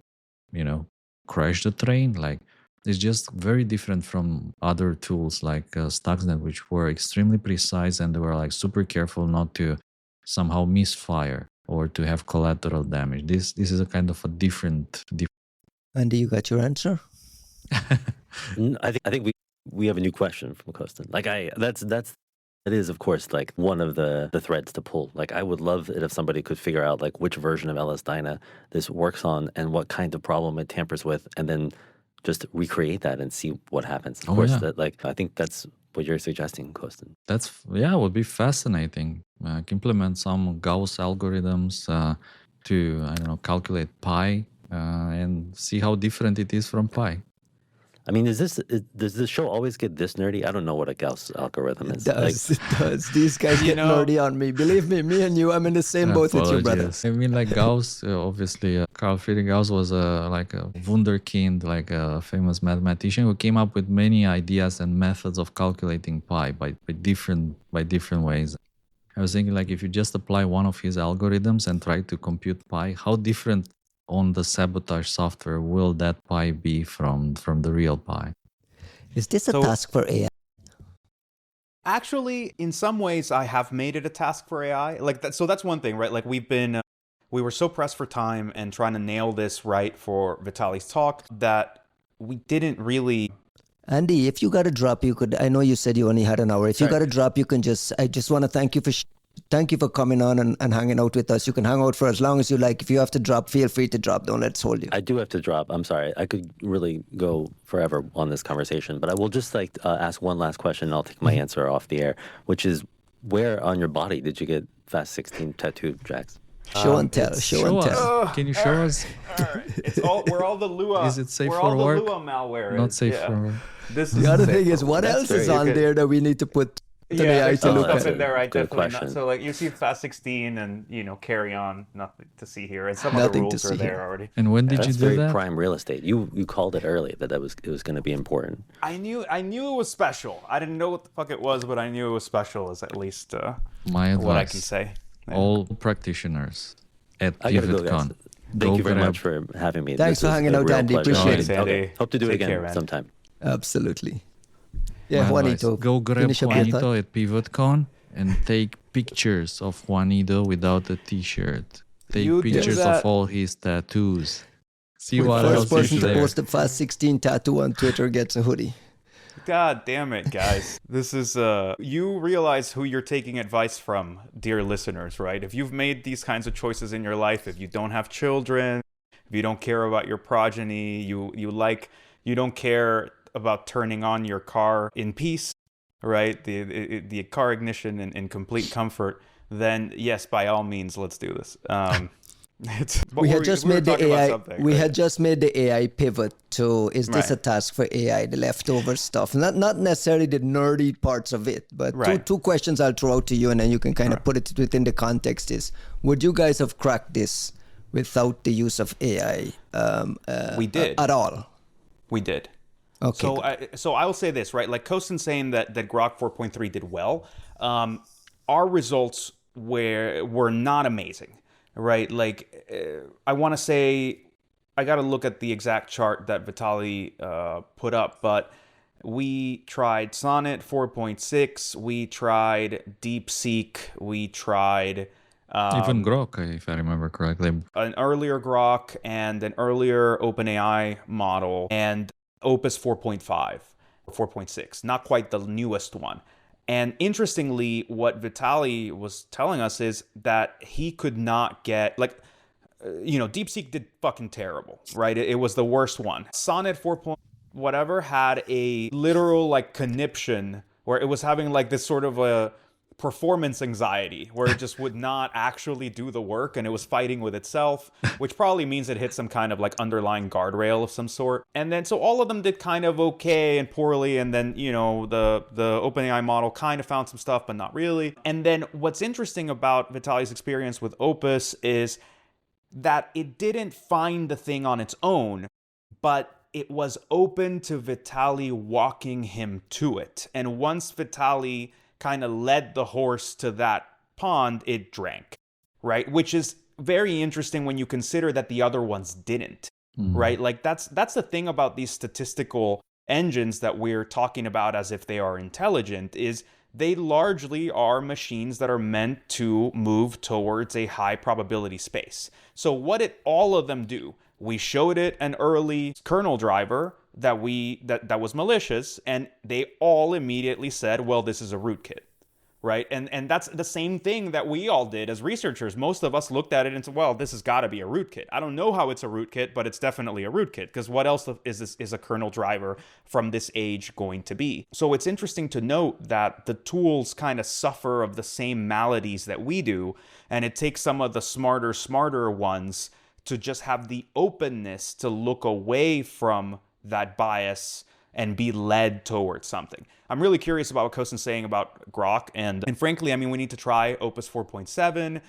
crash the train? Like, it's just very different from other tools like Stuxnet, which were extremely precise, and they were like super careful not to somehow misfire or to have collateral damage. This is a kind of a different. Andy, you got your answer? I think we have a new question from Costin. Like that is, of course, like one of the threads to pull. Like, I would love it if somebody could figure out like which version of LS-DYNA this works on and what kind of problem it tampers with, and then just recreate that and see what happens. Of course, that, like, I think that's what you're suggesting, Costin. Would be fascinating. Implement some Gauss algorithms to, I don't know, calculate pi and see how different it is from pi. I mean, does this show always get this nerdy? I don't know what a Gauss algorithm is. It does. These guys get nerdy on me. Believe me and you, I'm in the same boat with you, brother. I mean, like Gauss, obviously, Carl Friedrich Gauss was like a wunderkind, like a famous mathematician who came up with many ideas and methods of calculating pi by different ways. I was thinking, like, if you just apply one of his algorithms and try to compute pi, how different on the sabotage software will that pi be from the real pi? Is this a task for AI? Actually, in some ways, I have made it a task for AI. Like that, so that's one thing, right? Like we were so pressed for time and trying to nail this right for Vitaly's talk that we didn't really. Andy, if you got to drop, you could. I know you said you only had an hour. If you got to drop, you can just. I just want to thank you for coming on and hanging out with us. You can hang out for as long as you like. If you have to drop, feel free to drop. Don't let us hold you. I do have to drop. I'm sorry. I could really go forever on this conversation, but I will just ask one last question, and I'll take my answer off the air, which is, where on your body did you get Fast16 tattooed, Jax? Show and tell. Show and tell. Can you show us? We're all the Lua. Is it safe we're for all work? The Lua malware. Not safe for work. The other thing is, what else is on there that we need to put there's to look stuff at? in there I Good definitely not. question. So like you see Fast16 and carry on, nothing to see here, and some of the rules are there already. And when did you That's do very that? prime real estate. You called it early that it was going to be important. I knew it was special. I didn't know what the fuck it was, but I knew it was special. Is at least My advice. what I can say. Yeah. All practitioners at I gotta go, guys. PivotCon. Thank you very much for having me. Thanks This for was hanging a out, real Andy. pleasure. Appreciate it. Okay. Andy. Hope to do it Take again care, man. sometime. Absolutely. Yeah, My Juanito. advice, go grab finish up your thought. Juanito at PivotCon and take pictures of Juanito without a t-shirt. Take You do pictures that. of all his tattoos. See The what first else person is to there. post a Fast16 tattoo on Twitter gets a hoodie. God damn it, guys. This is you realize who you're taking advice from, dear listeners, right? If you've made these kinds of choices in your life, if you don't have children, if you don't care about your progeny, you don't care about turning on your car in peace, right? The car ignition in complete comfort, then yes, by all means, let's do this. We had just made the AI. We had just made the AI pivot to: is this a task for AI? The leftover stuff, not necessarily the nerdy parts of it, but two questions I'll throw out to you, and then you can kind of put it within the context. Is, would you guys have cracked this without the use of AI? We did at all. We did. Okay. So I will say this, right? Like Costin saying that Grok 4.3 did well. Our results were not amazing. Right, like I want to say, I got to look at the exact chart that Vitaly put up, but we tried Sonnet 4.6, we tried DeepSeek, we tried even Grok, if I remember correctly, an earlier Grok and an earlier OpenAI model, and Opus 4.5, 4.6, not quite the newest one. And interestingly, what Vitaly was telling us is that he could not get, DeepSeek did fucking terrible, right? It was the worst one. Sonnet 4. Whatever had a literal conniption where it was having this sort of a performance anxiety where it just would not actually do the work and it was fighting with itself, which probably means it hit some kind of underlying guardrail of some sort. And then so all of them did kind of okay and poorly, and then the OpenAI model kind of found some stuff but not really. And then what's interesting about Vitaly's experience with Opus is that it didn't find the thing on its own, but it was open to Vitaly walking him to it. And once Vitaly kind of led the horse to that pond, it drank, right? Which is very interesting when you consider that the other ones didn't, right? That's the thing about these statistical engines that we're talking about as if they are intelligent, is they largely are machines that are meant to move towards a high probability space. So what did all of them do? We showed it an early kernel driver that was malicious, and they all immediately said, well, this is a rootkit, right? And that's the same thing that we all did as researchers. Most of us looked at it and said, well, this has got to be a rootkit. I don't know how it's a rootkit, but it's definitely a rootkit, because what else is a kernel driver from this age going to be? So it's interesting to note that the tools kind of suffer of the same maladies that we do, and it takes some of the smarter ones to just have the openness to look away from that bias and be led towards something. I'm really curious about what Costin's saying about Grok, and frankly, I mean, we need to try Opus 4.7.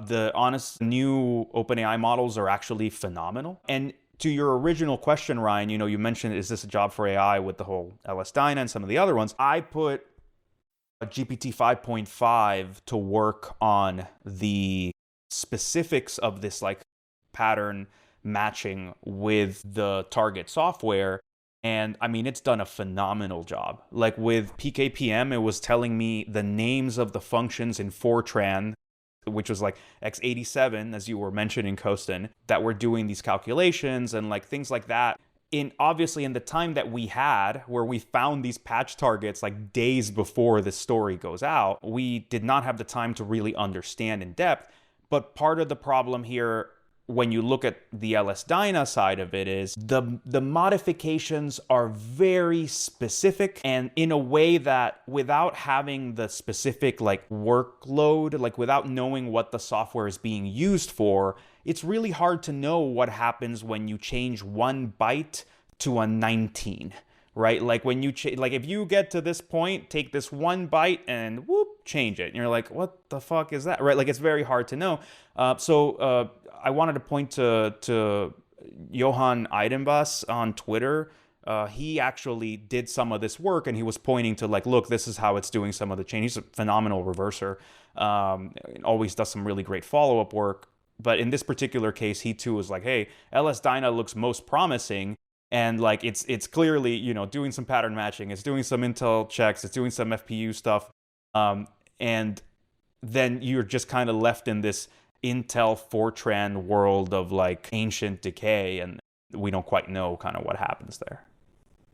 The honest new OpenAI models are actually phenomenal. And to your original question, Ryan, you mentioned, is this a job for AI with the whole LS-DYNA and some of the other ones? I put a GPT 5.5 to work on the specifics of this like pattern matching with the target software. And I mean, it's done a phenomenal job. Like with PKPM, it was telling me the names of the functions in Fortran, which was like x87, as you were mentioning, Costin, that were doing these calculations and like things like that. Obviously in the time that we had, where we found these patch targets like days before the story goes out, we did not have the time to really understand in depth. But part of the problem here, when you look at the LS-DYNA side of it, is the modifications are very specific, and in a way that without having the specific like workload, like without knowing what the software is being used for, it's really hard to know what happens when you change 1 byte to a 19. Right? Like when you like if you get to this point, take this 1 byte and whoop, change it. And you're like, what the fuck is that? Right? Like it's very hard to know. So I wanted to point to Johan Eidenbus on Twitter. He actually did some of this work, and he was pointing to like, look, this is how it's doing some of the change. He's a phenomenal reverser. Always does some really great follow-up work. But in this particular case, he too was like, hey, LS-DYNA looks most promising. And like it's clearly, doing some pattern matching, it's doing some Intel checks, it's doing some FPU stuff. And then you're just kind of left in this Intel Fortran world of like ancient decay, and we don't quite know kind of what happens there.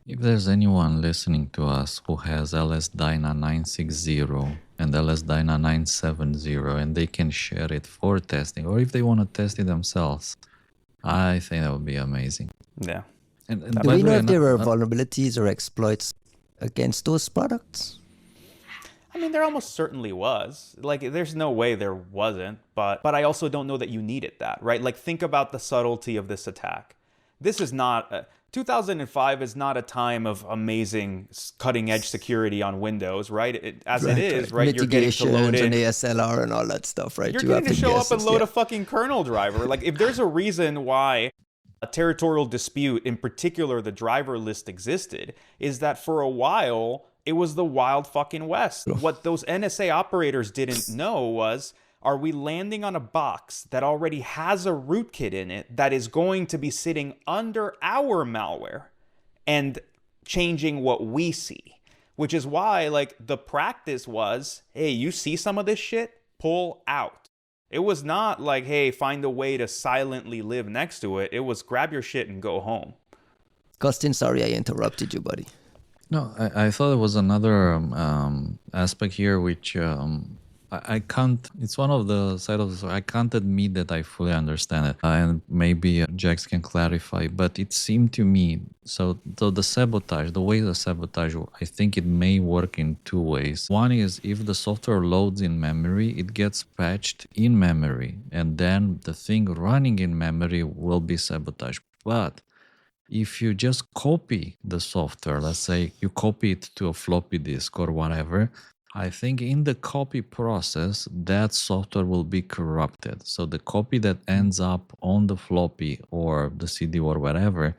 If there's anyone listening to us who has LS-DYNA 960 and LS-DYNA 970 and they can share it for testing, or if they want to test it themselves, I think that would be amazing. Yeah. And do we know if there are vulnerabilities or exploits against those products? I mean, there almost certainly was. Like, there's no way there wasn't, but I also don't know that you needed that, right? Like, think about the subtlety of this attack. This is not... 2005 is not a time of amazing cutting-edge security on Windows, right? It is, right? Mitigation, you're getting to load in ASLR and all that stuff, right? You're getting to show up and load a fucking kernel driver. Like, if there's a reason why a territorial dispute, in particular the driver list, existed, is that for a while it was the wild fucking west. What those NSA operators didn't know was, are we landing on a box that already has a rootkit in it that is going to be sitting under our malware and changing what we see? Which is why, like, the practice was, hey, you see some of this shit, pull out. It was not like, hey, find a way to silently live next to it. It was grab your shit and go home. Costin, sorry I interrupted you, buddy. No, I thought there was another aspect here which I can't, it's one of the side of the story, I can't admit that I fully understand it, and maybe JAGS can clarify, but it seemed to me, so the sabotage, the way the sabotage, I think it may work in two ways. One is if the software loads in memory, it gets patched in memory, and then the thing running in memory will be sabotaged. But if you just copy the software, let's say you copy it to a floppy disk or whatever, I think in the copy process, that software will be corrupted. So the copy that ends up on the floppy or the CD or whatever,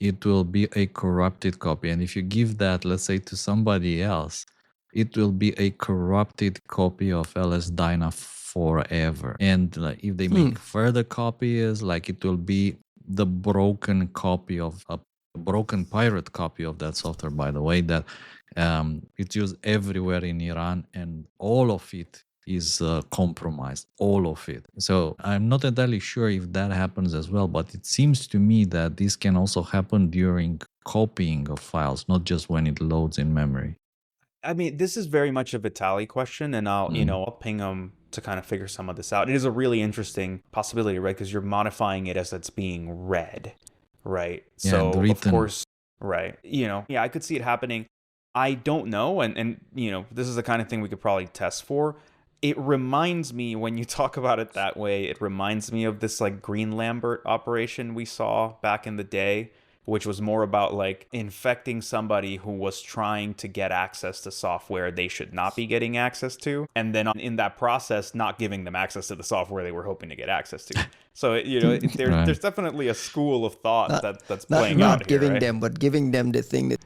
it will be a corrupted copy. And if you give that, let's say, to somebody else, it will be a corrupted copy of LS-DYNA forever. And like, if they make further copies, like it will be the broken copy of a broken pirate copy of that software, by the way, that it's used everywhere in Iran, and all of it is compromised, all of it. So I'm not entirely sure if that happens as well, but it seems to me that this can also happen during copying of files, not just when it loads in memory. I mean, this is very much a Vitaly question, and I'll ping him to kind of figure some of this out. It is a really interesting possibility, right? Because you're modifying it as it's being read, right? Yeah, so of course, right? I could see it happening. I don't know, and this is the kind of thing we could probably test for. It reminds me, when you talk about it that way, it reminds me of this like Green Lambert operation we saw back in the day, which was more about like infecting somebody who was trying to get access to software they should not be getting access to, and then in that process not giving them access to the software they were hoping to get access to. So there's definitely a school of thought that's playing out here. Not giving right? them, but giving them the thing that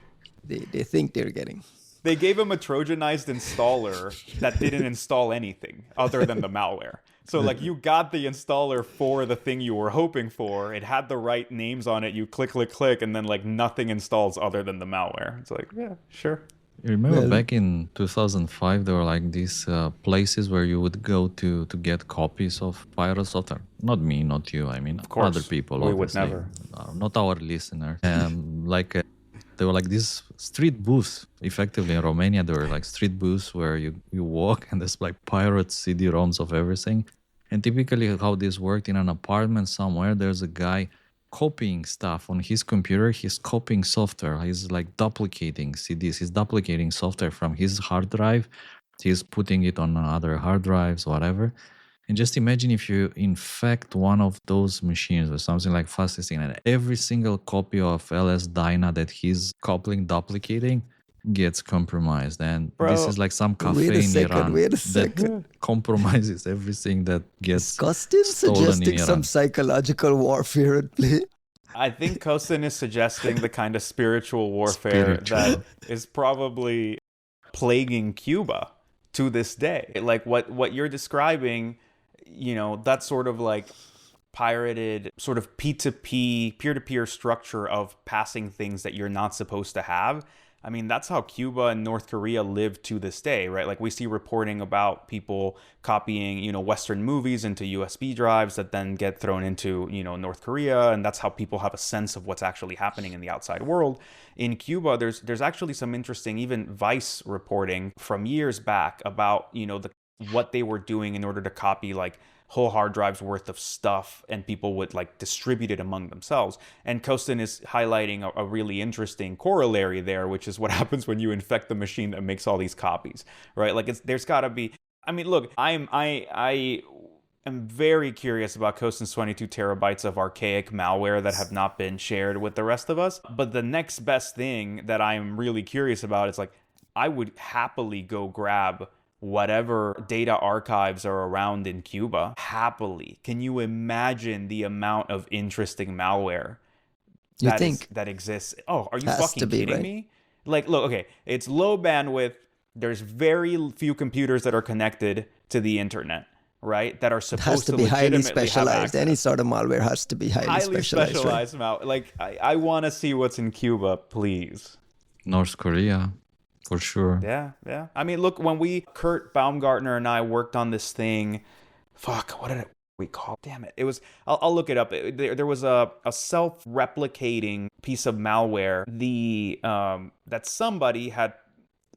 they think they're getting. They gave him a Trojanized installer that didn't install anything other than the malware. So like you got the installer for the thing you were hoping for. It had the right names on it. You click, and then like nothing installs other than the malware. It's like, yeah, sure. You remember back in 2005, there were like these places where you would go to get copies of pirate software. Not me, not you. I mean, of course, other people. We obviously. would never. Not our listeners. There were like these street booths. Effectively in Romania, there were like street booths where you walk and there's like pirate CD-ROMs of everything. And typically how this worked in an apartment somewhere, there's a guy copying stuff on his computer. He's copying software. He's like duplicating CDs. He's duplicating software from his hard drive. He's putting it on other hard drives, whatever. And just imagine if you infect one of those machines with something like Fast16 and every single copy of LS-DYNA that he's duplicating gets compromised. And this is like some cafe in Iran that compromises everything that gets Costin stolen suggesting in Iran. some psychological warfare at play. I think Costin is suggesting the kind of spiritual warfare that is probably plaguing Cuba to this day. Like what you're describing, that sort of like pirated sort of P2P, peer-to-peer structure of passing things that you're not supposed to have. I mean, that's how Cuba and North Korea live to this day, right? Like we see reporting about people copying, Western movies into USB drives that then get thrown into, North Korea. And that's how people have a sense of what's actually happening in the outside world. In Cuba, there's actually some interesting, even Vice reporting from years back about, what they were doing in order to copy like whole hard drives worth of stuff, and people would like distribute it among themselves. And Costin is highlighting a really interesting corollary there, which is what happens when you infect the machine that makes all these copies, right? Like there's got to be. I mean, look, I am very curious about Costin's 22 terabytes of archaic malware that have not been shared with the rest of us. But the next best thing that I'm really curious about is like I would happily go grab whatever data archives are around in Cuba, happily. Can you imagine the amount of interesting malware that exists? Oh, are you fucking kidding me? Like, look, okay, it's low bandwidth. There's very few computers that are connected to the internet, right? That are supposed to be highly specialized. Any sort of malware has to be highly specialized. Right? Like, I want to see what's in Cuba, please. North Korea. For sure. Yeah. I mean, look, when Kurt Baumgartner and I worked on this thing, what did we call it? Damn it. It was, I'll look it up. There was a self-replicating piece of malware that somebody had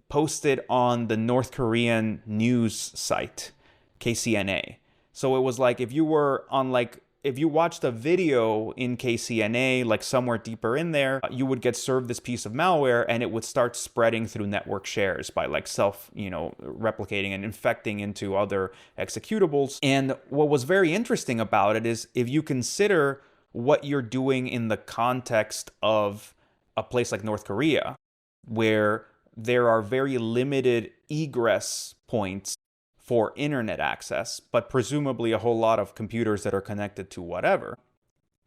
posted on the North Korean news site, KCNA. So it was like if you watched a video in KCNA, like somewhere deeper in there, you would get served this piece of malware and it would start spreading through network shares by like replicating and infecting into other executables. And what was very interesting about it is if you consider what you're doing in the context of a place like North Korea, where there are very limited egress points for internet access, but presumably a whole lot of computers that are connected to whatever.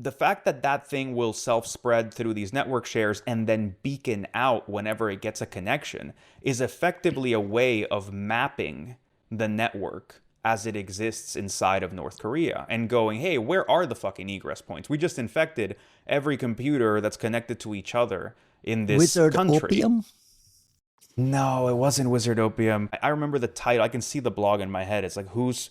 The fact that thing will self-spread through these network shares and then beacon out whenever it gets a connection is effectively a way of mapping the network as it exists inside of North Korea and going, hey, where are the fucking egress points? We just infected every computer that's connected to each other in this Wizard country. Opium? No, it wasn't Wizard Opium. I remember the title. I can see the blog in my head. It's like who's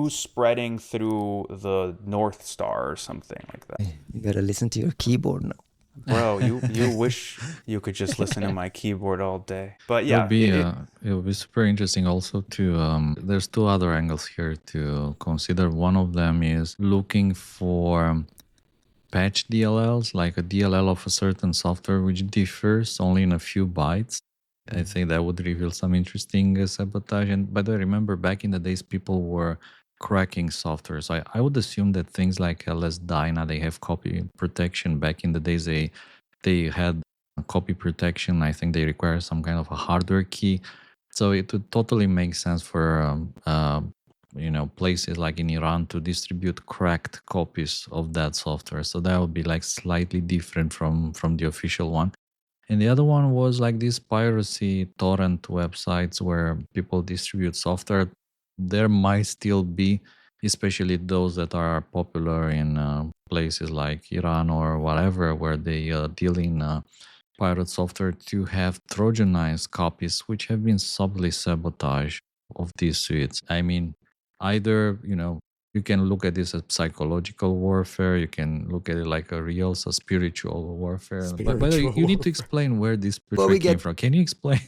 spreading through the North Star or something like that. You gotta listen to your keyboard now. Bro, you wish you could just listen to my keyboard all day. But yeah, it'll be super interesting also to there's two other angles here to consider. One of them is looking for patch DLLs, like a DLL of a certain software which differs only in a few bytes. I think that would reveal some interesting sabotage. And by the way, remember back in the days, people were cracking software. So I would assume that things like LS-DYNA, they have copy protection. Back in the days, they they had a copy protection. I think they require some kind of a hardware key. So it would totally make sense for places like in Iran to distribute cracked copies of that software. So that would be like slightly different from the official one. And the other one was like these piracy torrent websites where people distribute software. There might still be, especially those that are popular in places like Iran or whatever, where they deal in pirate software, to have Trojanized copies which have been subtly sabotaged of these suites. I mean, either, you can look at this as psychological warfare, you can look at it like a real spiritual warfare. But by the way, you need to explain where this warfare came from. Can you explain?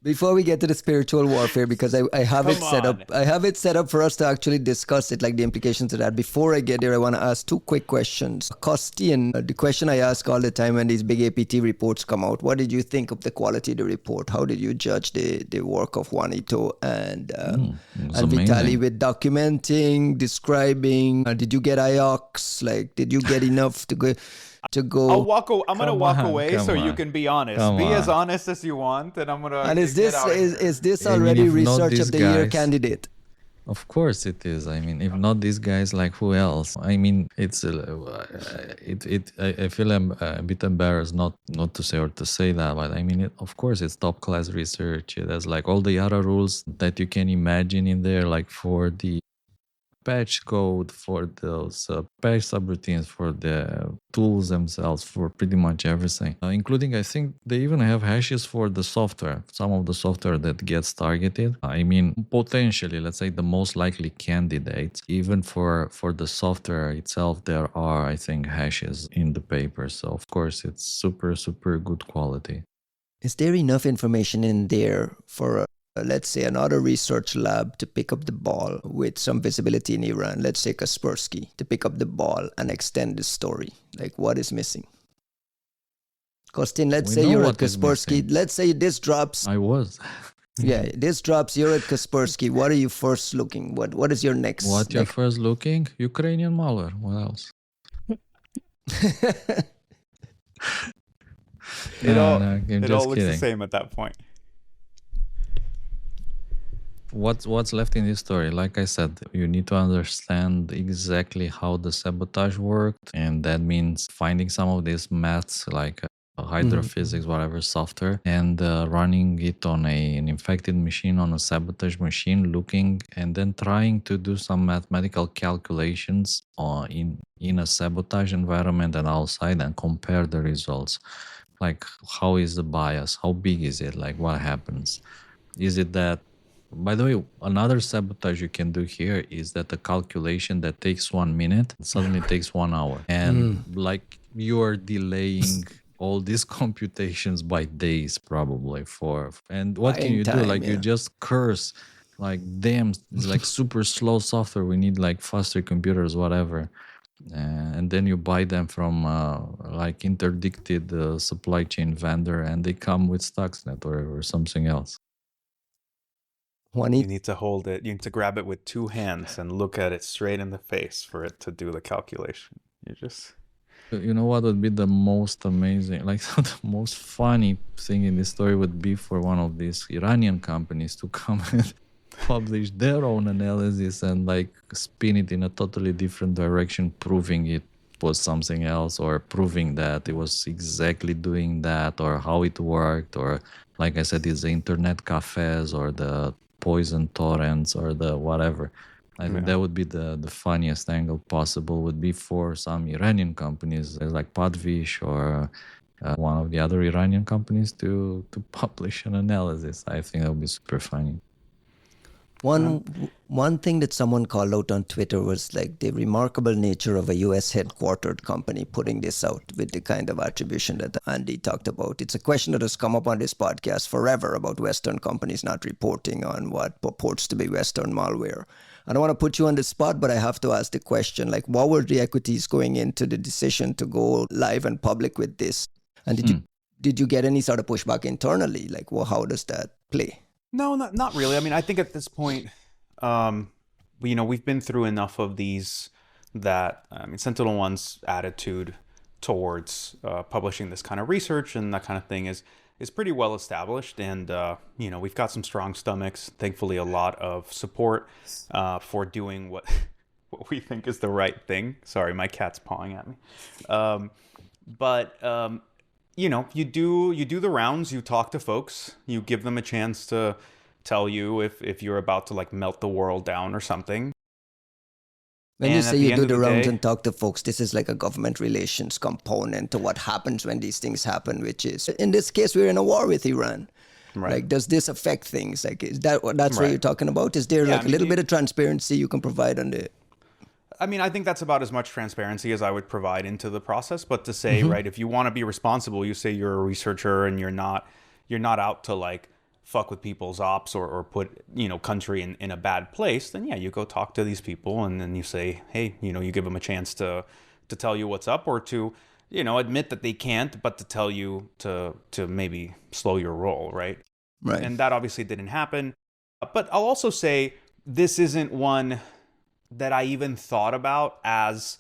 Before we get to the spiritual warfare, because I have it set up. I have it set up for us to actually discuss it, like the implications of that. Before I get there, I want to ask two quick questions. Costin, the question I ask all the time when these big APT reports come out, what did you think of the quality of the report? How did you judge the work of Juanito and Vitaly with documenting, describing? Did you get IOCs? Like, did you get enough to go? I'm gonna walk away so you can be honest. Be as honest as you want, and I'm gonna. And is this already research of the year candidate? Of course it is. I mean, if not these guys, like who else? I mean, it's I feel a bit embarrassed not to say or to say that, but I mean, of course, it's top class research. It has like all the other rules that you can imagine in there, like for the patch code, for those patch subroutines, for the tools themselves, for pretty much everything, including, I think they even have hashes for the software, some of the software that gets targeted. I mean, potentially, let's say the most likely candidates, even for the software itself, there are, I think, hashes in the paper. So of course it's super, super good quality. Is there enough information in there for let's say another research lab to pick up the ball with some visibility in Iran, let's say Kaspersky, to pick up the ball and extend the story? Like, what is missing? Costin, let's say you're at Kaspersky. Let's say this drops. I was. Yeah, this drops. You're at Kaspersky. What are you first looking? What is your next? What you're first looking? Ukrainian malware. What else? It all looks the same at that point. What's left in this story? Like I said, you need to understand exactly how the sabotage worked, and that means finding some of these maths like hydrophysics, whatever software, and running it on an infected machine, on a sabotage machine, looking and then trying to do some mathematical calculations in a sabotage environment and outside, and compare the results. Like, how is the bias? How big is it? Like, what happens? Is it that? By the way, another sabotage you can do here is that the calculation that takes 1 minute suddenly takes 1 hour. And like, you are delaying all these computations by days probably and what can you do? Like, you just curse, like, damn, it's like super slow software. We need like faster computers, whatever. And then you buy them from like interdicted supply chain vendor, and they come with Stuxnet or something else. You need to hold it. You need to grab it with 2 hands and look at it straight in the face for it to do the calculation. You know what would be the most amazing, like the most funny thing in this story would be for one of these Iranian companies to come and publish their own analysis and like spin it in a totally different direction, proving it was something else, or proving that it was exactly doing that, or how it worked, or like I said, it's the internet cafes or the poison torrents or the whatever. I think that would be the funniest angle possible, would be for some Iranian companies like Padvish or one of the other Iranian companies to publish an analysis. I think that would be super funny. One thing that someone called out on Twitter was like the remarkable nature of a US headquartered company putting this out with the kind of attribution that Andy talked about. It's a question that has come up on this podcast forever about Western companies not reporting on what purports to be Western malware. I don't want to put you on the spot, but I have to ask the question, like, what were the equities going into the decision to go live and public with this? And did you get any sort of pushback internally? Like, well, how does that play? No, not really. I mean, I think at this point, we've been through enough of these that, SentinelOne's attitude towards publishing this kind of research and that kind of thing is pretty well established. And, we've got some strong stomachs, thankfully a lot of support for doing what we think is the right thing. Sorry, my cat's pawing at me. You do the rounds, you talk to folks, you give them a chance to tell you if you're about to like melt the world down or something. When you say you do the rounds and talk to folks, this is like a government relations component to what happens when these things happen, which is, in this case, we're in a war with Iran. Right. Like, does this affect things? Like, is that's what you're talking about? Is there a little bit of transparency you can provide on the... I mean, I think that's about as much transparency as I would provide into the process. But to say, right, if you want to be responsible, you say you're a researcher and you're not out to like fuck with people's ops or put, country in a bad place, then yeah, you go talk to these people and then you say, hey, you give them a chance to tell you what's up or to, admit that they can't, but to tell you to maybe slow your roll, right? Right. And that obviously didn't happen. But I'll also say this isn't one that I even thought about as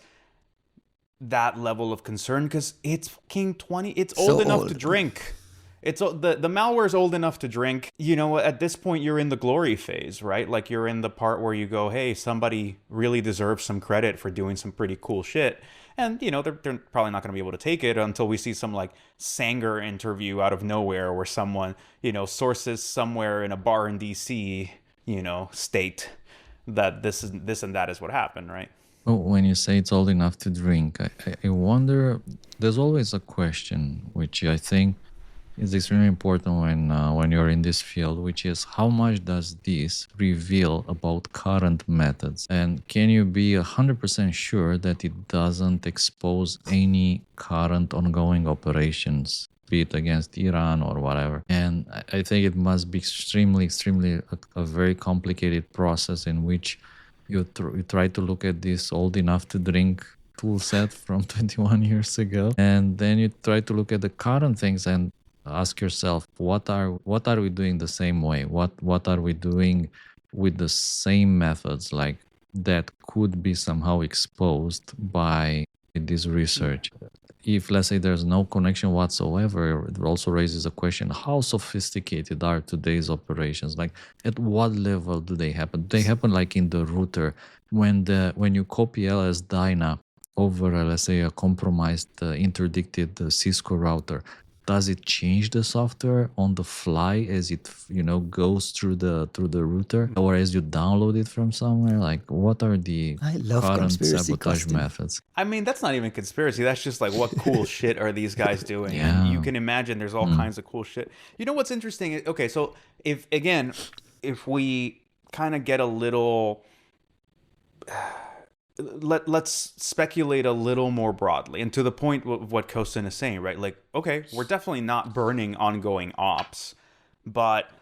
that level of concern because it's fucking 20. It's old enough to drink. It's the malware is old enough to drink. At this point, you're in the glory phase, right? Like you're in the part where you go, hey, somebody really deserves some credit for doing some pretty cool shit. And, they're probably not going to be able to take it until we see some like Sanger interview out of nowhere where someone, sources somewhere in a bar in DC, state that this and that is what happened, right? Well, when you say it's old enough to drink, I wonder, there's always a question, which I think is extremely important when you're in this field, which is how much does this reveal about current methods? And can you be 100% sure that it doesn't expose any current ongoing operations, be it against Iran or whatever? And I think it must be extremely a very complicated process in which you try to look at this old enough to drink tool set from 21 years ago, and then you try to look at the current things and ask yourself, what are we doing the same way? What are we doing with the same methods like that could be somehow exposed by this research? If, let's say, there's no connection whatsoever, it also raises a question, how sophisticated are today's operations? Like, at what level do they happen? Do they happen like in the router when you copy LS-DYNA over, let's say, a compromised, interdicted Cisco router? Does it change the software on the fly as it goes through the router, or as you download it from somewhere? Like, what are the current sabotage methods? I mean, that's not even conspiracy. That's just like, what cool shit are these guys doing? Yeah. And you can imagine there's all kinds of cool shit. What's interesting? Okay, so if we kind of get a little. Let's speculate a little more broadly, and to the point of what Costin is saying, right? Like, okay, we're definitely not burning ongoing ops, but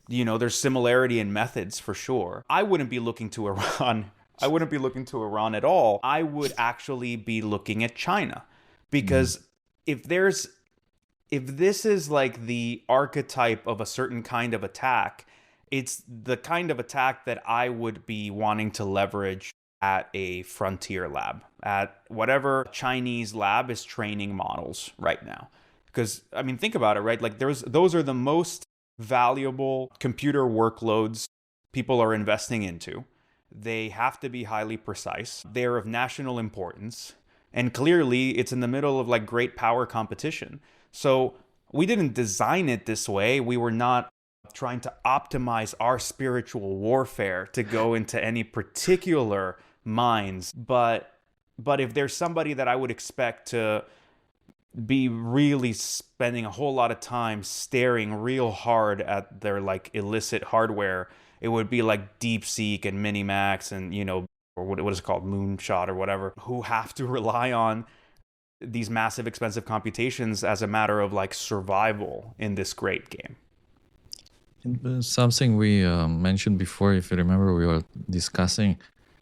there's similarity in methods for sure. I wouldn't be looking to Iran. I wouldn't be looking to Iran at all. I would actually be looking at China, because if this is like the archetype of a certain kind of attack, it's the kind of attack that I would be wanting to leverage at a frontier lab, at whatever Chinese lab is training models right now. Because, I mean, think about it, right? Like, those are the most valuable computer workloads people are investing into. They have to be highly precise. They're of national importance. And clearly, it's in the middle of like great power competition. So we didn't design it this way. We were not trying to optimize our spiritual warfare to go into any particular minds. But if there's somebody that I would expect to be really spending a whole lot of time staring real hard at their like illicit hardware, it would be like DeepSeek and Minimax and, or what is it called, Moonshot or whatever, who have to rely on these massive expensive computations as a matter of like survival in this great game. Something we mentioned before, if you remember, we were discussing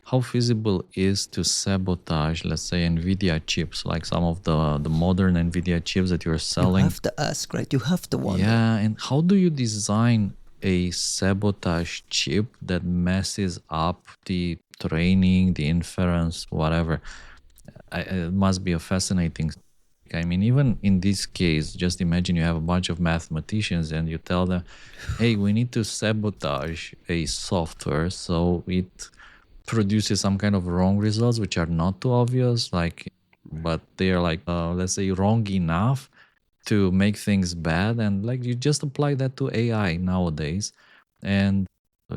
how feasible is to sabotage, let's say, NVIDIA chips, like some of the modern NVIDIA chips that you're selling. You have to ask, right? You have to wonder. Yeah, and how do you design a sabotage chip that messes up the training, the inference, whatever? it must be a fascinating. I mean, even in this case, just imagine you have a bunch of mathematicians and you tell them, hey, we need to sabotage a software so it produces some kind of wrong results, which are not too obvious, like, but they're like, let's say, wrong enough to make things bad. And like, you just apply that to AI nowadays, and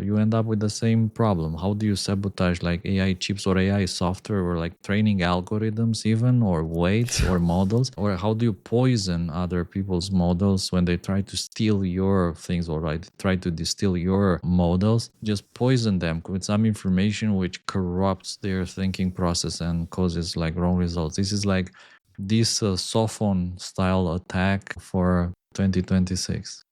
you end up with the same problem. How do you sabotage like AI chips or AI software or like training algorithms even, or weights or models? Or how do you poison other people's models when they try to steal your things, or like try to distill your models? Just poison them with some information which corrupts their thinking process and causes like wrong results. This is like this Sophon style attack for 2026.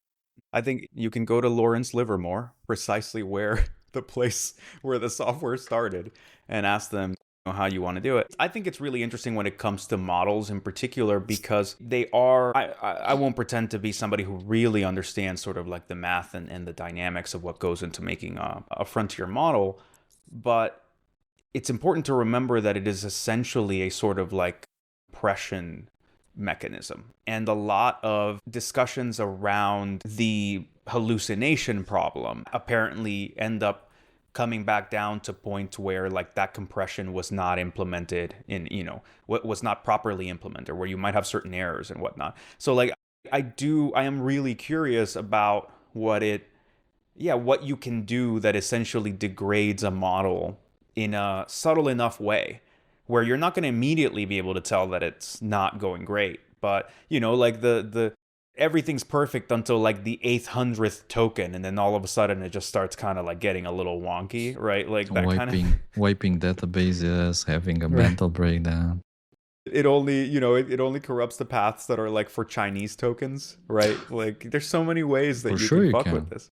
I think you can go to Lawrence Livermore, precisely where the place where the software started, and ask them how you want to do it. I think it's really interesting when it comes to models in particular, because they are, I won't pretend to be somebody who really understands sort of like the math and the dynamics of what goes into making a frontier model, but it's important to remember that it is essentially a sort of like compression mechanism. And a lot of discussions around the hallucination problem apparently end up coming back down to points where like that compression was not implemented in, was not properly implemented, where you might have certain errors and whatnot. So like I am really curious about what you can do that essentially degrades a model in a subtle enough way where you're not going to immediately be able to tell that it's not going great. But, like the everything's perfect until like the 800th token, and then all of a sudden it just starts kind of like getting a little wonky, right? Like that wiping databases, having a mental breakdown. It only, it only corrupts the paths that are like for Chinese tokens, right? Like there's so many ways that you can fuck with this.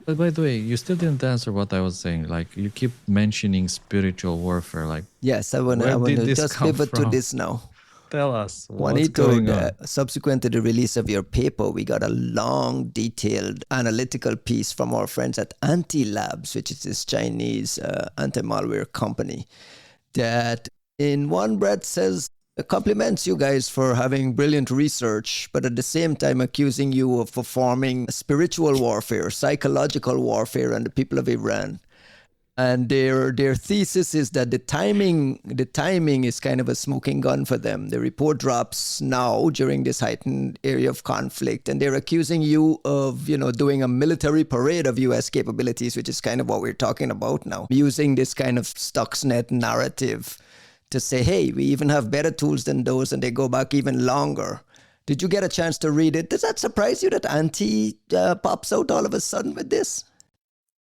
But by the way, you still didn't answer what I was saying. Like you keep mentioning spiritual warfare. Like yes, I want to just pivot to this now. Tell us. Juanito, subsequent to the release of your paper, we got a long, detailed analytical piece from our friends at Antiy Labs, which is this Chinese anti-malware company, that in one breath says, compliments you guys for having brilliant research, but at the same time accusing you of performing spiritual warfare, psychological warfare on the people of Iran. And their thesis is that the timing is kind of a smoking gun for them. The report drops now during this heightened area of conflict, and they're accusing you of, doing a military parade of U.S. capabilities, which is kind of what we're talking about now, using this kind of Stuxnet narrative to say, hey, we even have better tools than those, and they go back even longer. Did you get a chance to read it? Does that surprise you that Antiy pops out all of a sudden with this?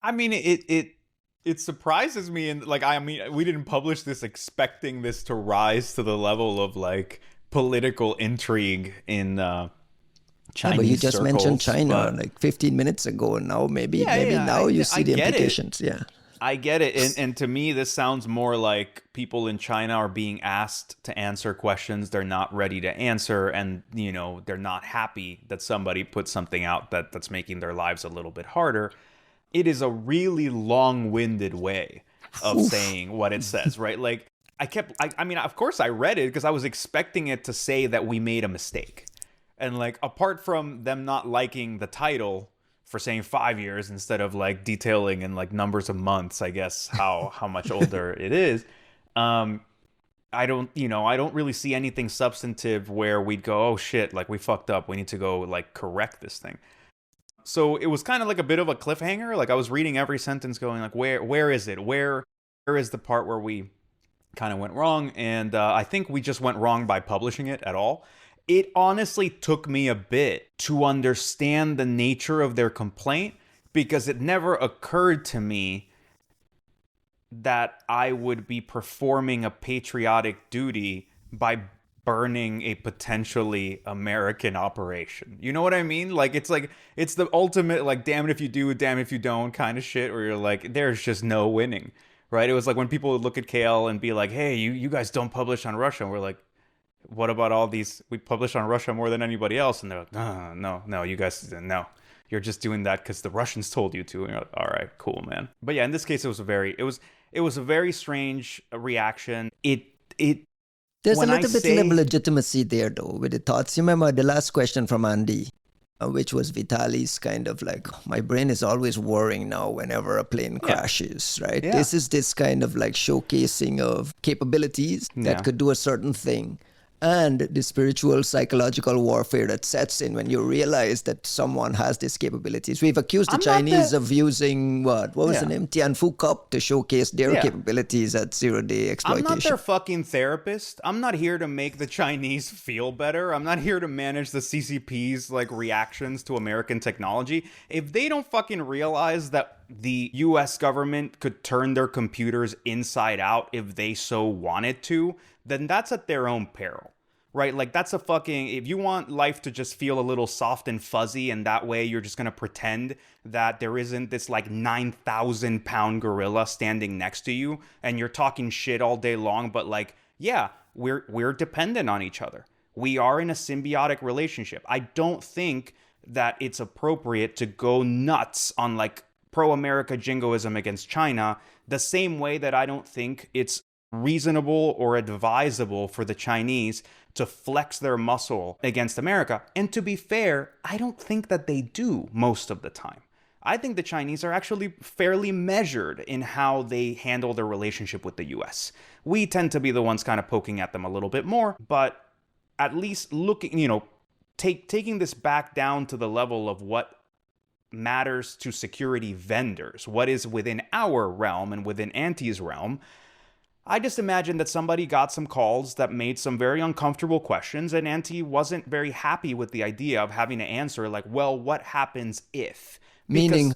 I mean, it surprises me, and like, we didn't publish this expecting this to rise to the level of like political intrigue in Chinese but you just circles, mentioned China like 15 minutes ago, and now maybe now you see the implications. Yeah. I get it. And to me, this sounds more like people in China are being asked to answer questions they're not ready to answer. And, they're not happy that somebody put something out that's making their lives a little bit harder. It is a really long-winded way of saying what it says, right? Like I mean, of course I read it because I was expecting it to say that we made a mistake. And like, apart from them not liking the title for saying 5 years instead of like detailing in like numbers of months, I guess, how much older it is. I don't really see anything substantive where we'd go, oh shit, like we fucked up. We need to go like correct this thing. So it was kind of like a bit of a cliffhanger. Like I was reading every sentence going like, where is it? Where is the part where we kind of went wrong? And I think we just went wrong by publishing it at all. It honestly took me a bit to understand the nature of their complaint, because it never occurred to me that I would be performing a patriotic duty by burning a potentially American operation. You know what I mean? Like, it's the ultimate, like, damn it if you do, damn it if you don't kind of shit, where you're like, there's just no winning, right? It was like when people would look at KL and be like, hey, you guys don't publish on Russia. And we're like, what about all these? We publish on Russia more than anybody else. And they're like, no, you guys, no. You're just doing that because the Russians told you to. And you're like, all right, cool, man. But yeah, in this case, it It was a very strange reaction. There's a when I little bit say- of legitimacy there, though, with the thoughts. You remember the last question from Andy, which was Vitali's kind of like, my brain is always worrying now whenever a plane crashes, right? Yeah. This is this kind of like showcasing of capabilities that could do a certain thing. And the spiritual, psychological warfare that sets in when you realize that someone has these capabilities. We've accused the Chinese of using, what was the name? Tianfu Cup to showcase their capabilities at zero-day exploitation. I'm not their fucking therapist. I'm not here to make the Chinese feel better. I'm not here to manage the CCP's like reactions to American technology. If they don't fucking realize that the US government could turn their computers inside out if they so wanted to, then that's at their own peril, right? Like that's a fucking, if you want life to just feel a little soft and fuzzy and that way you're just going to pretend that there isn't this like 9,000 pound gorilla standing next to you and you're talking shit all day long, but like, yeah, we're dependent on each other. We are in a symbiotic relationship. I don't think that it's appropriate to go nuts on like pro-America jingoism against China the same way that I don't think it's reasonable or advisable for the Chinese to flex their muscle against America. And to be fair, I don't think that they do most of the time. I think the Chinese are actually fairly measured in how they handle their relationship with the US. We tend to be the ones kind of poking at them a little bit more, but at least looking, taking this back down to the level of what matters to security vendors, what is within our realm and within Antiy's realm. I just imagine that somebody got some calls that made some very uncomfortable questions, and Antiy wasn't very happy with the idea of having to answer, like, well, what happens if? Meaning,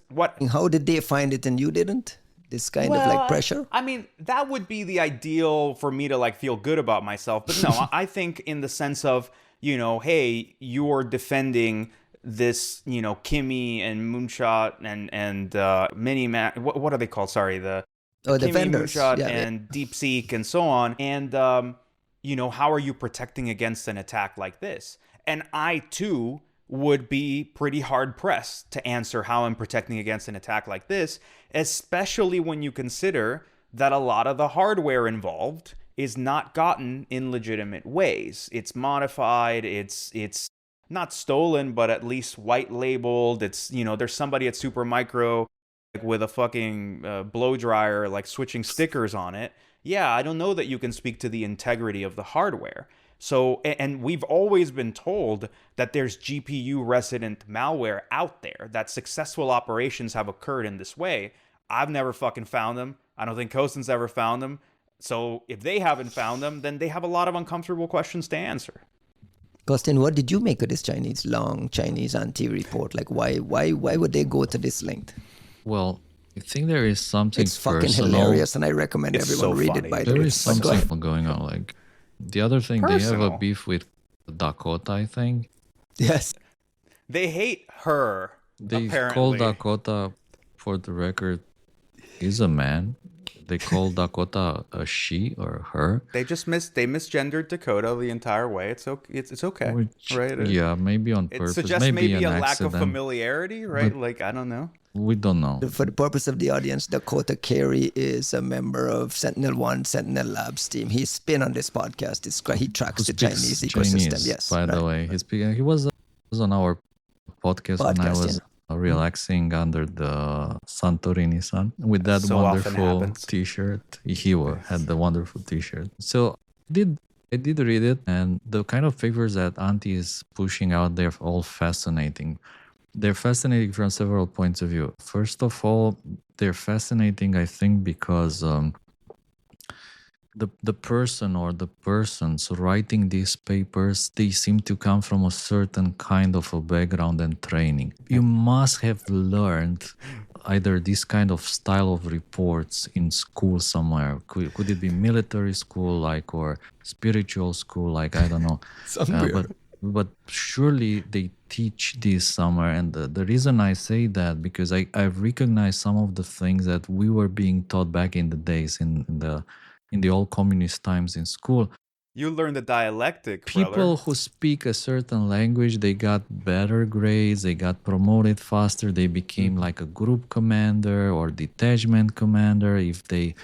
how did they find it and you didn't? This kind of like pressure? I mean, that would be the ideal for me to like feel good about myself. But no, I think in the sense of, hey, you're defending this, Kimmy and Moonshot and Miniman. What are they called? Sorry, the vendors, Moonshot and DeepSeek and so on. And, how are you protecting against an attack like this? And I, too, would be pretty hard-pressed to answer how I'm protecting against an attack like this, especially when you consider that a lot of the hardware involved is not gotten in legitimate ways. It's modified, it's not stolen, but at least white-labeled. It's, there's somebody at Supermicro with a fucking blow dryer, like switching stickers on it. Yeah, I don't know that you can speak to the integrity of the hardware. So, and we've always been told that there's GPU resident malware out there, that successful operations have occurred in this way. I've never fucking found them. I don't think Costin's ever found them. So if they haven't found them, then they have a lot of uncomfortable questions to answer. Costin, what did you make of this long Chinese Antiy report? Like, why would they go to this length? Well, I think there is something It's fucking personal. hilarious, and I recommend It's everyone so read funny. it, by the There way. is something going on. Like the other thing, they have a Personal. beef with Dakota, I think. Yes. They hate her, They apparently. call Dakota, for the record, is a man. They call Dakota a she or her. They just misgendered Dakota the entire way. It's okay, Which, right? yeah, maybe on It purpose. suggests maybe an a lack accident. of familiarity, right? But- Like, I don't know. We don't know. For the purpose of the audience, Dakota Carey is a member of SentinelOne, SentinelLabs team. He's been on this podcast. He tracks the Chinese ecosystem. Yes. By the way, he was on our podcast when I was relaxing under the Santorini sun with that So often wonderful happens. T-shirt. He had the wonderful T-shirt. So I did read it, and the kind of papers that Antiy is pushing out, they're all fascinating. They're fascinating from several points of view. First of all, they're fascinating, I think, because the person or the persons writing these papers, they seem to come from a certain kind of a background and training. You must have learned either this kind of style of reports in school somewhere. Could it be military school, like, or spiritual school, like, I don't know. But surely they teach this somewhere. And the reason I say that, because I've recognized some of the things that we were being taught back in the days in the old communist times in school. You learn the dialectic, People brother. who speak a certain language, they got better grades, they got promoted faster, they became like a group commander or detachment commander if they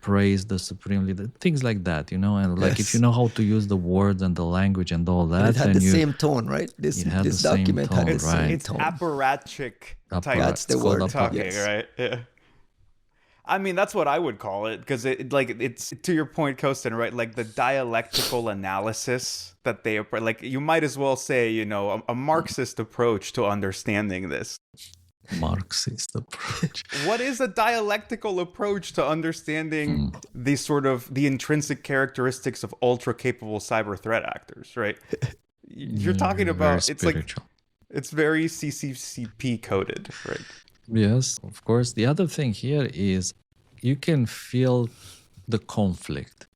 praise the supreme leader, things like that, you know. And like if you know how to use the words and the language and all that, it had the same tone, right? It had the same document tone, had the same It's tone. apparatchik type. That's the word. Talking, Yes. right? Yeah. I mean, that's what I would call it, because it's to your point, Costin, right? Like the dialectical analysis that they like. You might as well say, you know, a Marxist approach to understanding this. Marxist approach. What is a dialectical approach to understanding these sort of the intrinsic characteristics of ultra capable cyber threat actors, right? You're talking about it's very CCCP coded, right? Yes, of course. The other thing here is you can feel the conflict.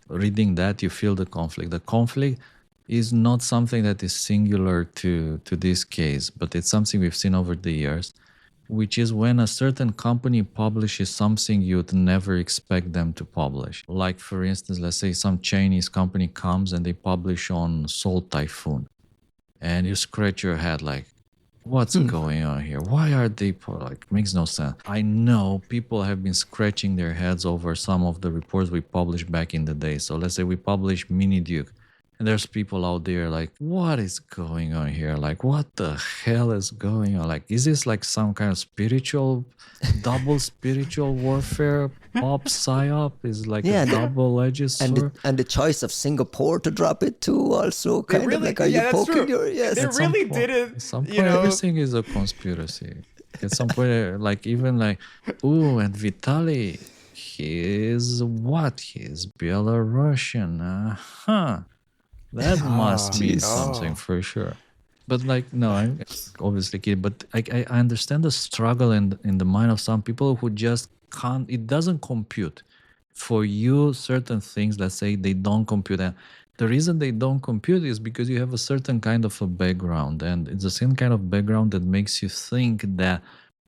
Reading that, you feel the conflict. The conflict is not something that is singular to this case, but it's something we've seen over the years, which is when a certain company publishes something you'd never expect them to publish. Like, for instance, let's say some Chinese company comes and they publish on Salt Typhoon, and you scratch your head like, what's going on here? Why are they like, makes no sense. I know people have been scratching their heads over some of the reports we published back in the day. So let's say we publish Mineev, and there's people out there like, what is going on here? Like, what the hell is going on? Like, is this like some kind of double spiritual warfare? Pop psyop is like a double-edged sword. And the choice of Singapore to drop it too also kind of like, are you poking your... Yes. They really didn't. At some point, everything is a conspiracy. At some point, like even like, ooh, and Vitaly, he is what? He is Belarusian. That must mean something for sure. But like, no, I'm obviously kidding. But I understand the struggle in the mind of some people who just can't, it doesn't compute. For you, certain things, let's say they don't compute. And the reason they don't compute is because you have a certain kind of a background. And it's the same kind of background that makes you think that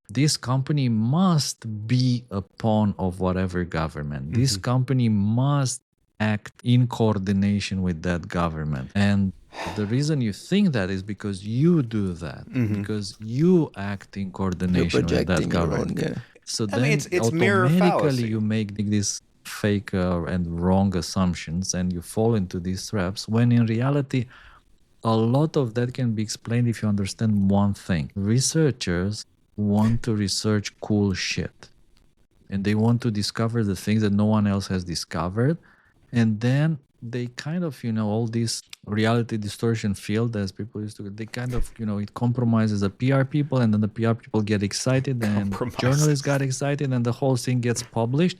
this company must be a pawn of whatever government. This company must act in coordination with that government. And the reason you think that is because you do that, because you act in coordination with that government. So then it's mirror automatically fallacy. you make these fake and wrong assumptions and you fall into these traps, when in reality, a lot of that can be explained if you understand one thing. Researchers want to research cool shit. And they want to discover the things that no one else has discovered. And then they kind of, all this reality distortion field, as people used to, they kind of, it compromises the PR people, and then the PR people get excited, and journalists got excited, and the whole thing gets published.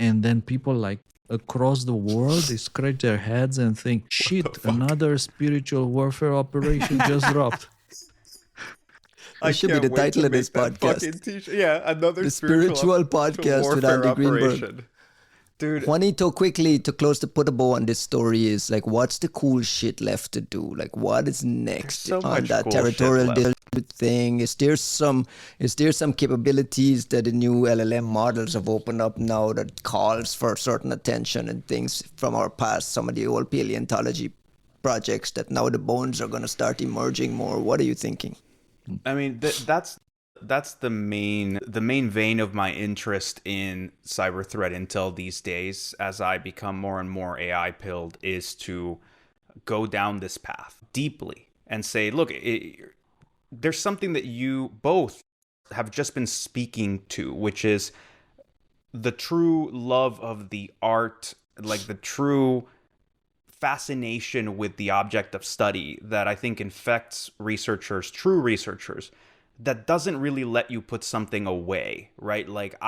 And then people like across the world, they scratch their heads and think, shit, another spiritual warfare operation just dropped. That should be the title of this podcast. Yeah, another the spiritual podcast with Andy Greenberg. Dude, Juanito, quickly to put a bow on this story is like, what's the cool shit left to do? Like, what is next on that cool territorial dispute thing? Is there some capabilities that the new LLM models have opened up now that calls for certain attention and things from our past, some of the old paleontology projects that now the bones are going to start emerging more? What are you thinking? I mean, that's the main vein of my interest in cyber threat intel these days, as I become more and more AI pilled, is to go down this path deeply and say, look, there's something that you both have just been speaking to, which is the true love of the art, like the true fascination with the object of study that I think infects researchers, true researchers, that doesn't really let you put something away, right? Like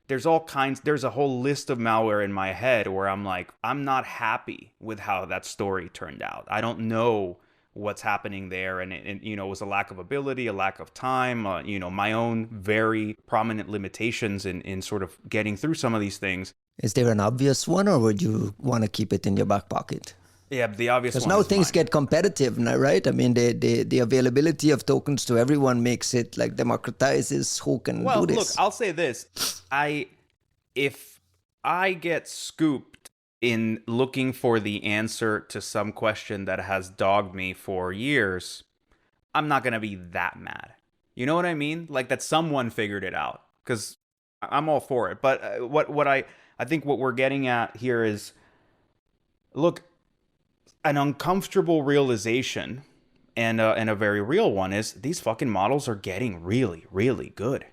there's a whole list of malware in my head where I'm like, I'm not happy with how that story turned out. I don't know what's happening there. And it was a lack of ability, a lack of time, my own very prominent limitations in sort of getting through some of these things. Is there an obvious one, or would you want to keep it in your back pocket? Yeah, the obvious one. Because now things get competitive, right? I mean, the availability of tokens to everyone makes it like democratizes who can do this. Well, look, I'll say this. If I get scooped in looking for the answer to some question that has dogged me for years, I'm not going to be that mad. You know what I mean? Like that someone figured it out, because I'm all for it. But what I think what we're getting at here is, look, an uncomfortable realization and a very real one is these fucking models are getting really, really good.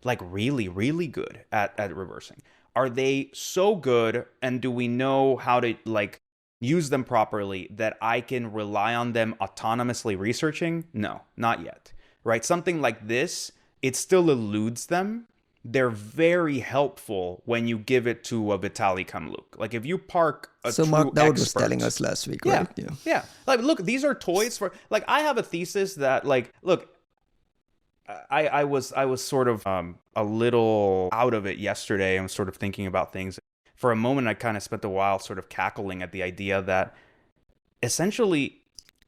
Like really, really good at reversing. Are they so good, and do we know how to like use them properly that I can rely on them autonomously researching? No, not yet. Right? Something like this, it still eludes them. They're very helpful when you give it to a Vitaly Kamluk. Like if you park a so true Mark Dowd was expert, telling us last week, right? Yeah. Like, look, these are toys for, like, I have a thesis that, like, look, I was sort of a little out of it yesterday. I was sort of thinking about things. For a moment, I kind of spent a while sort of cackling at the idea that essentially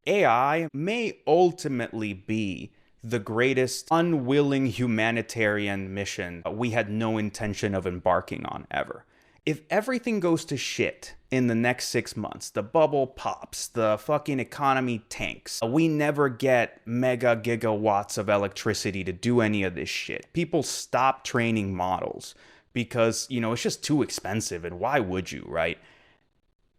AI may ultimately be the greatest unwilling humanitarian mission we had no intention of embarking on ever. If everything goes to shit in the next 6 months, the bubble pops, the fucking economy tanks, we never get mega gigawatts of electricity to do any of this shit. People stop training models because, you know, it's just too expensive, and why would you, right?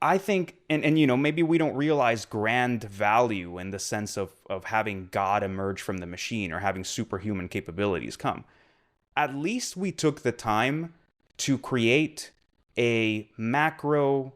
I think, and you know, maybe we don't realize grand value in the sense of having God emerge from the machine or having superhuman capabilities come. At least we took the time to create a macro,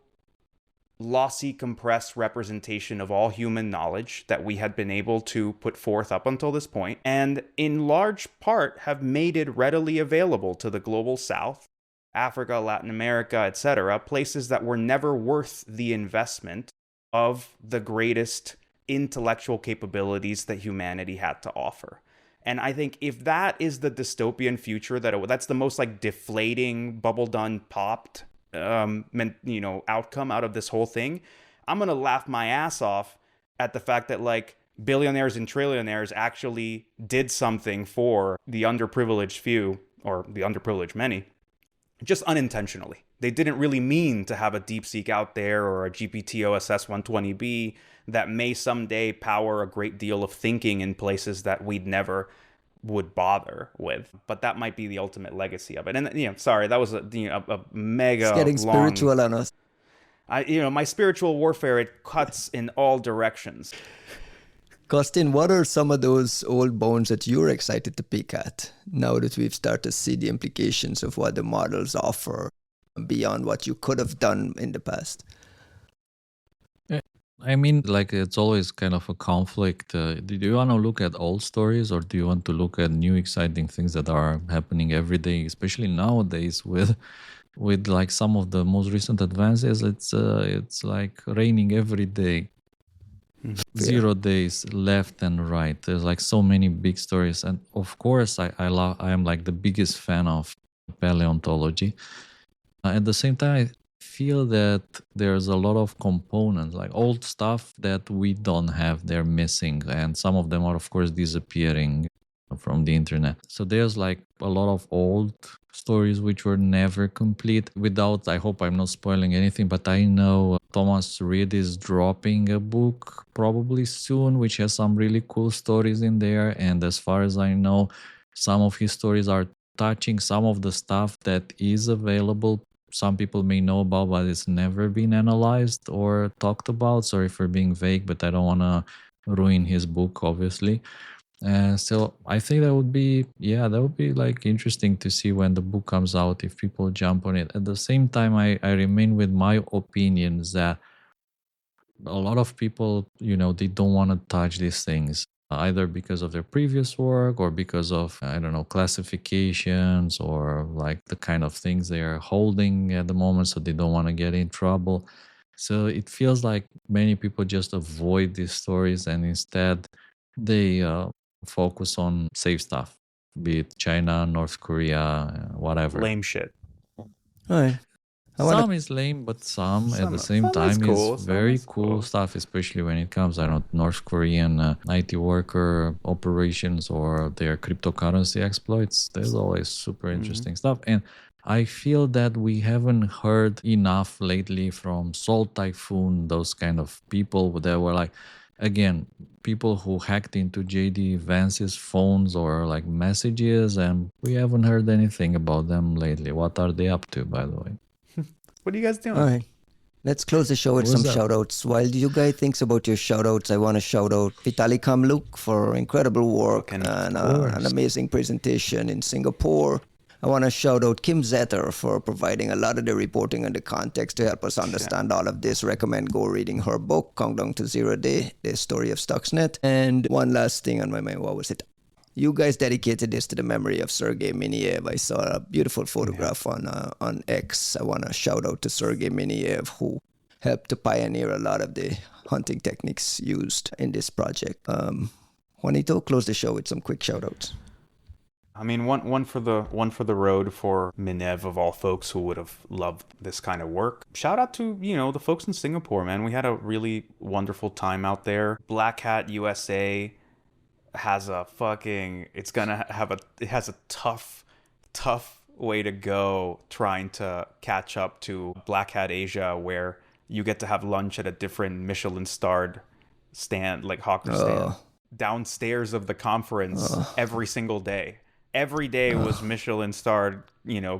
lossy, compressed representation of all human knowledge that we had been able to put forth up until this point, and in large part have made it readily available to the global south, Africa, Latin America, etc., places that were never worth the investment of the greatest intellectual capabilities that humanity had to offer. And I think if that is the dystopian future, that's the most like deflating, bubble done popped, outcome out of this whole thing, I'm gonna laugh my ass off at the fact that like billionaires and trillionaires actually did something for the underprivileged few, or the underprivileged many, just unintentionally. They didn't really mean to have a DeepSeek out there or a GPT OSS 120B that may someday power a great deal of thinking in places that we'd never would bother with. But that might be the ultimate legacy of it. And, you know, sorry, that was a mega It's getting long, spiritual on us. My spiritual warfare, it cuts in all directions. Costin, what are some of those old bones that you're excited to pick at now that we've started to see the implications of what the models offer beyond what you could have done in the past? I mean, like, it's always kind of a conflict. Do you want to look at old stories, or do you want to look at new exciting things that are happening every day, especially nowadays with like some of the most recent advances? It's like raining every day. 0 days left and right. There's like so many big stories, and of course I am like the biggest fan of paleontology. At the same time, I feel that there's a lot of components, like old stuff that we don't have, they're missing, and some of them are of course disappearing from the internet. So there's like a lot of old stories which were never complete. Without, I hope I'm not spoiling anything, but I know Thomas Reed is dropping a book probably soon, which has some really cool stories in there. And as far as I know, some of his stories are touching some of the stuff that is available. Some people may know about, but it's never been analyzed or talked about. Sorry for being vague, but I don't want to ruin his book, obviously. So I think that would be like interesting to see when the book comes out, if people jump on it. At the same time, I remain with my opinions that a lot of people, they don't want to touch these things, either because of their previous work or because of, I don't know, classifications or like the kind of things they are holding at the moment, so they don't want to get in trouble. So it feels like many people just avoid these stories, and instead they focus on safe stuff, be it China, North Korea, whatever. Lame shit. All right. Some is lame, but some at the same time cool. is very cool stuff, especially when it comes, I don't know, North Korean IT worker operations or their cryptocurrency exploits. There's always super interesting stuff. And I feel that we haven't heard enough lately from Salt Typhoon, those kind of people that were like, again, people who hacked into JD Vance's phones or like messages, and we haven't heard anything about them lately. What are they up to, by the way? What are you guys doing? All right. Let's close the show with some shout-outs. While you guys thinks about your shout-outs, I want to shout out Vitaly Kamluk for incredible work and an amazing presentation in Singapore. I want to shout out Kim Zetter for providing a lot of the reporting and the context to help us understand all of this. Recommend go reading her book, Countdown to Zero Day, The Story of Stuxnet. And one last thing on my mind, what was it? You guys dedicated this to the memory of Sergey Mineev. I saw a beautiful photograph on X. I want to shout out to Sergey Mineev, who helped to pioneer a lot of the hunting techniques used in this project. Juanito, close the show with some quick shout outs. I mean, one for the road for Mineev of all folks who would have loved this kind of work. Shout out to, the folks in Singapore, man. We had a really wonderful time out there. Black Hat USA has a tough way to go trying to catch up to Black Hat Asia, where you get to have lunch at a different Michelin-starred stand, like hawker stand, downstairs of the conference every single day. Every day was Michelin-starred,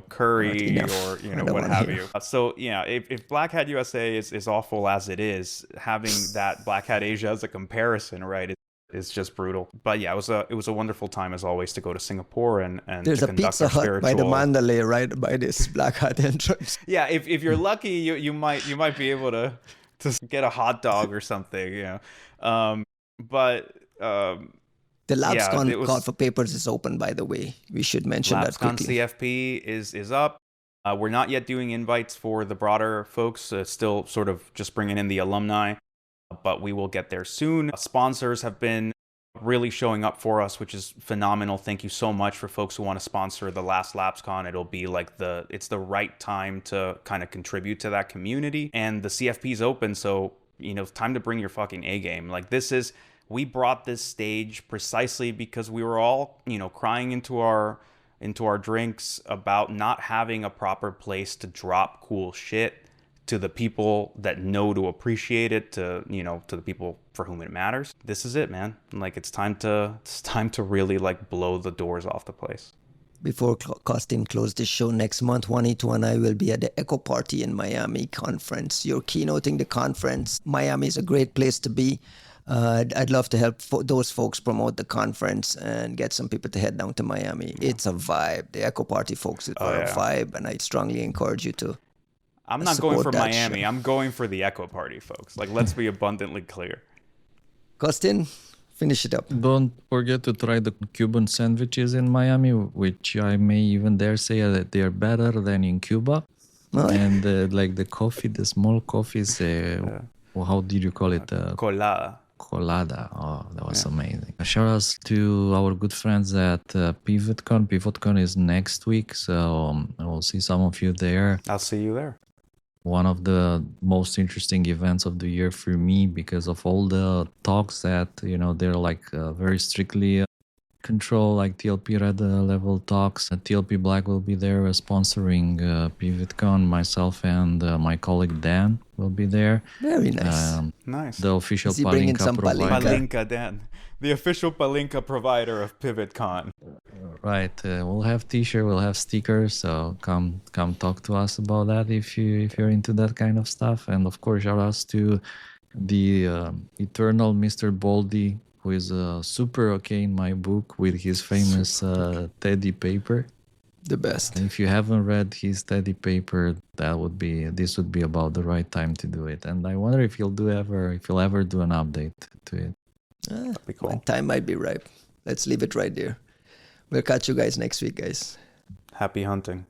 curry or, what have you. So, yeah, if Black Hat USA is awful as it is, having that Black Hat Asia as a comparison, right, is just brutal. But yeah, it was a wonderful time as always to go to Singapore and there's to a Pizza Hut by the Mandalay, right, by this Black Hat entrance. Yeah, if you're lucky, you might be able to get a hot dog or something, The LabsCon call for papers is open, by the way. We should mention that quickly. LabsCon CFP is up. We're not yet doing invites for the broader folks. Still sort of just bringing in the alumni, but we will get there soon. Sponsors have been really showing up for us, which is phenomenal. Thank you so much for folks who want to sponsor the last LabsCon. It'll be like it's the right time to kind of contribute to that community. And the CFP is open, so it's time to bring your fucking A game. Like we brought this stage precisely because we were all, crying into our drinks about not having a proper place to drop cool shit to the people that know to appreciate it, to the people for whom it matters. This is it, man. Like it's time to really like blow the doors off the place. Before Costin closed the show next month, Juanito and I will be at the Echo Party in Miami conference. You're keynoting the conference. Miami is a great place to be. I'd love to help those folks promote the conference and get some people to head down to Miami. Yeah. It's a vibe. The Echo Party folks are a vibe, and I strongly encourage you to. I'm not going for Miami. Show. I'm going for the Echo Party folks. Like, let's be abundantly clear. Costin, finish it up. Don't forget to try the Cuban sandwiches in Miami, which I may even dare say that they are better than in Cuba. Oh. And like the coffee, the small coffees, how did you call it? Colada. Oh, that was amazing. Shout outs to our good friends at PivotCon. PivotCon is next week, so I will see some of you there. I'll see you there. One of the most interesting events of the year for me because of all the talks that, they're like very strictly control, like TLP Red level talks. TLP Black will be there sponsoring PivotCon. Myself and my colleague Dan will be there. Very nice. Nice. The official Palinka provider. Palinka Dan. The official Palinka provider of PivotCon. Right. We'll have t-shirt, we'll have stickers, so come talk to us about that if you're into that kind of stuff. And of course, shout outs to the eternal Mr. Baldy, who is super okay in my book with his famous Teddy paper. The best. And if you haven't read his Teddy paper, this would be about the right time to do it. And I wonder if he'll ever do an update to it. That'd be cool. Time might be ripe. Let's leave it right there. We'll catch you guys next week, guys. Happy hunting.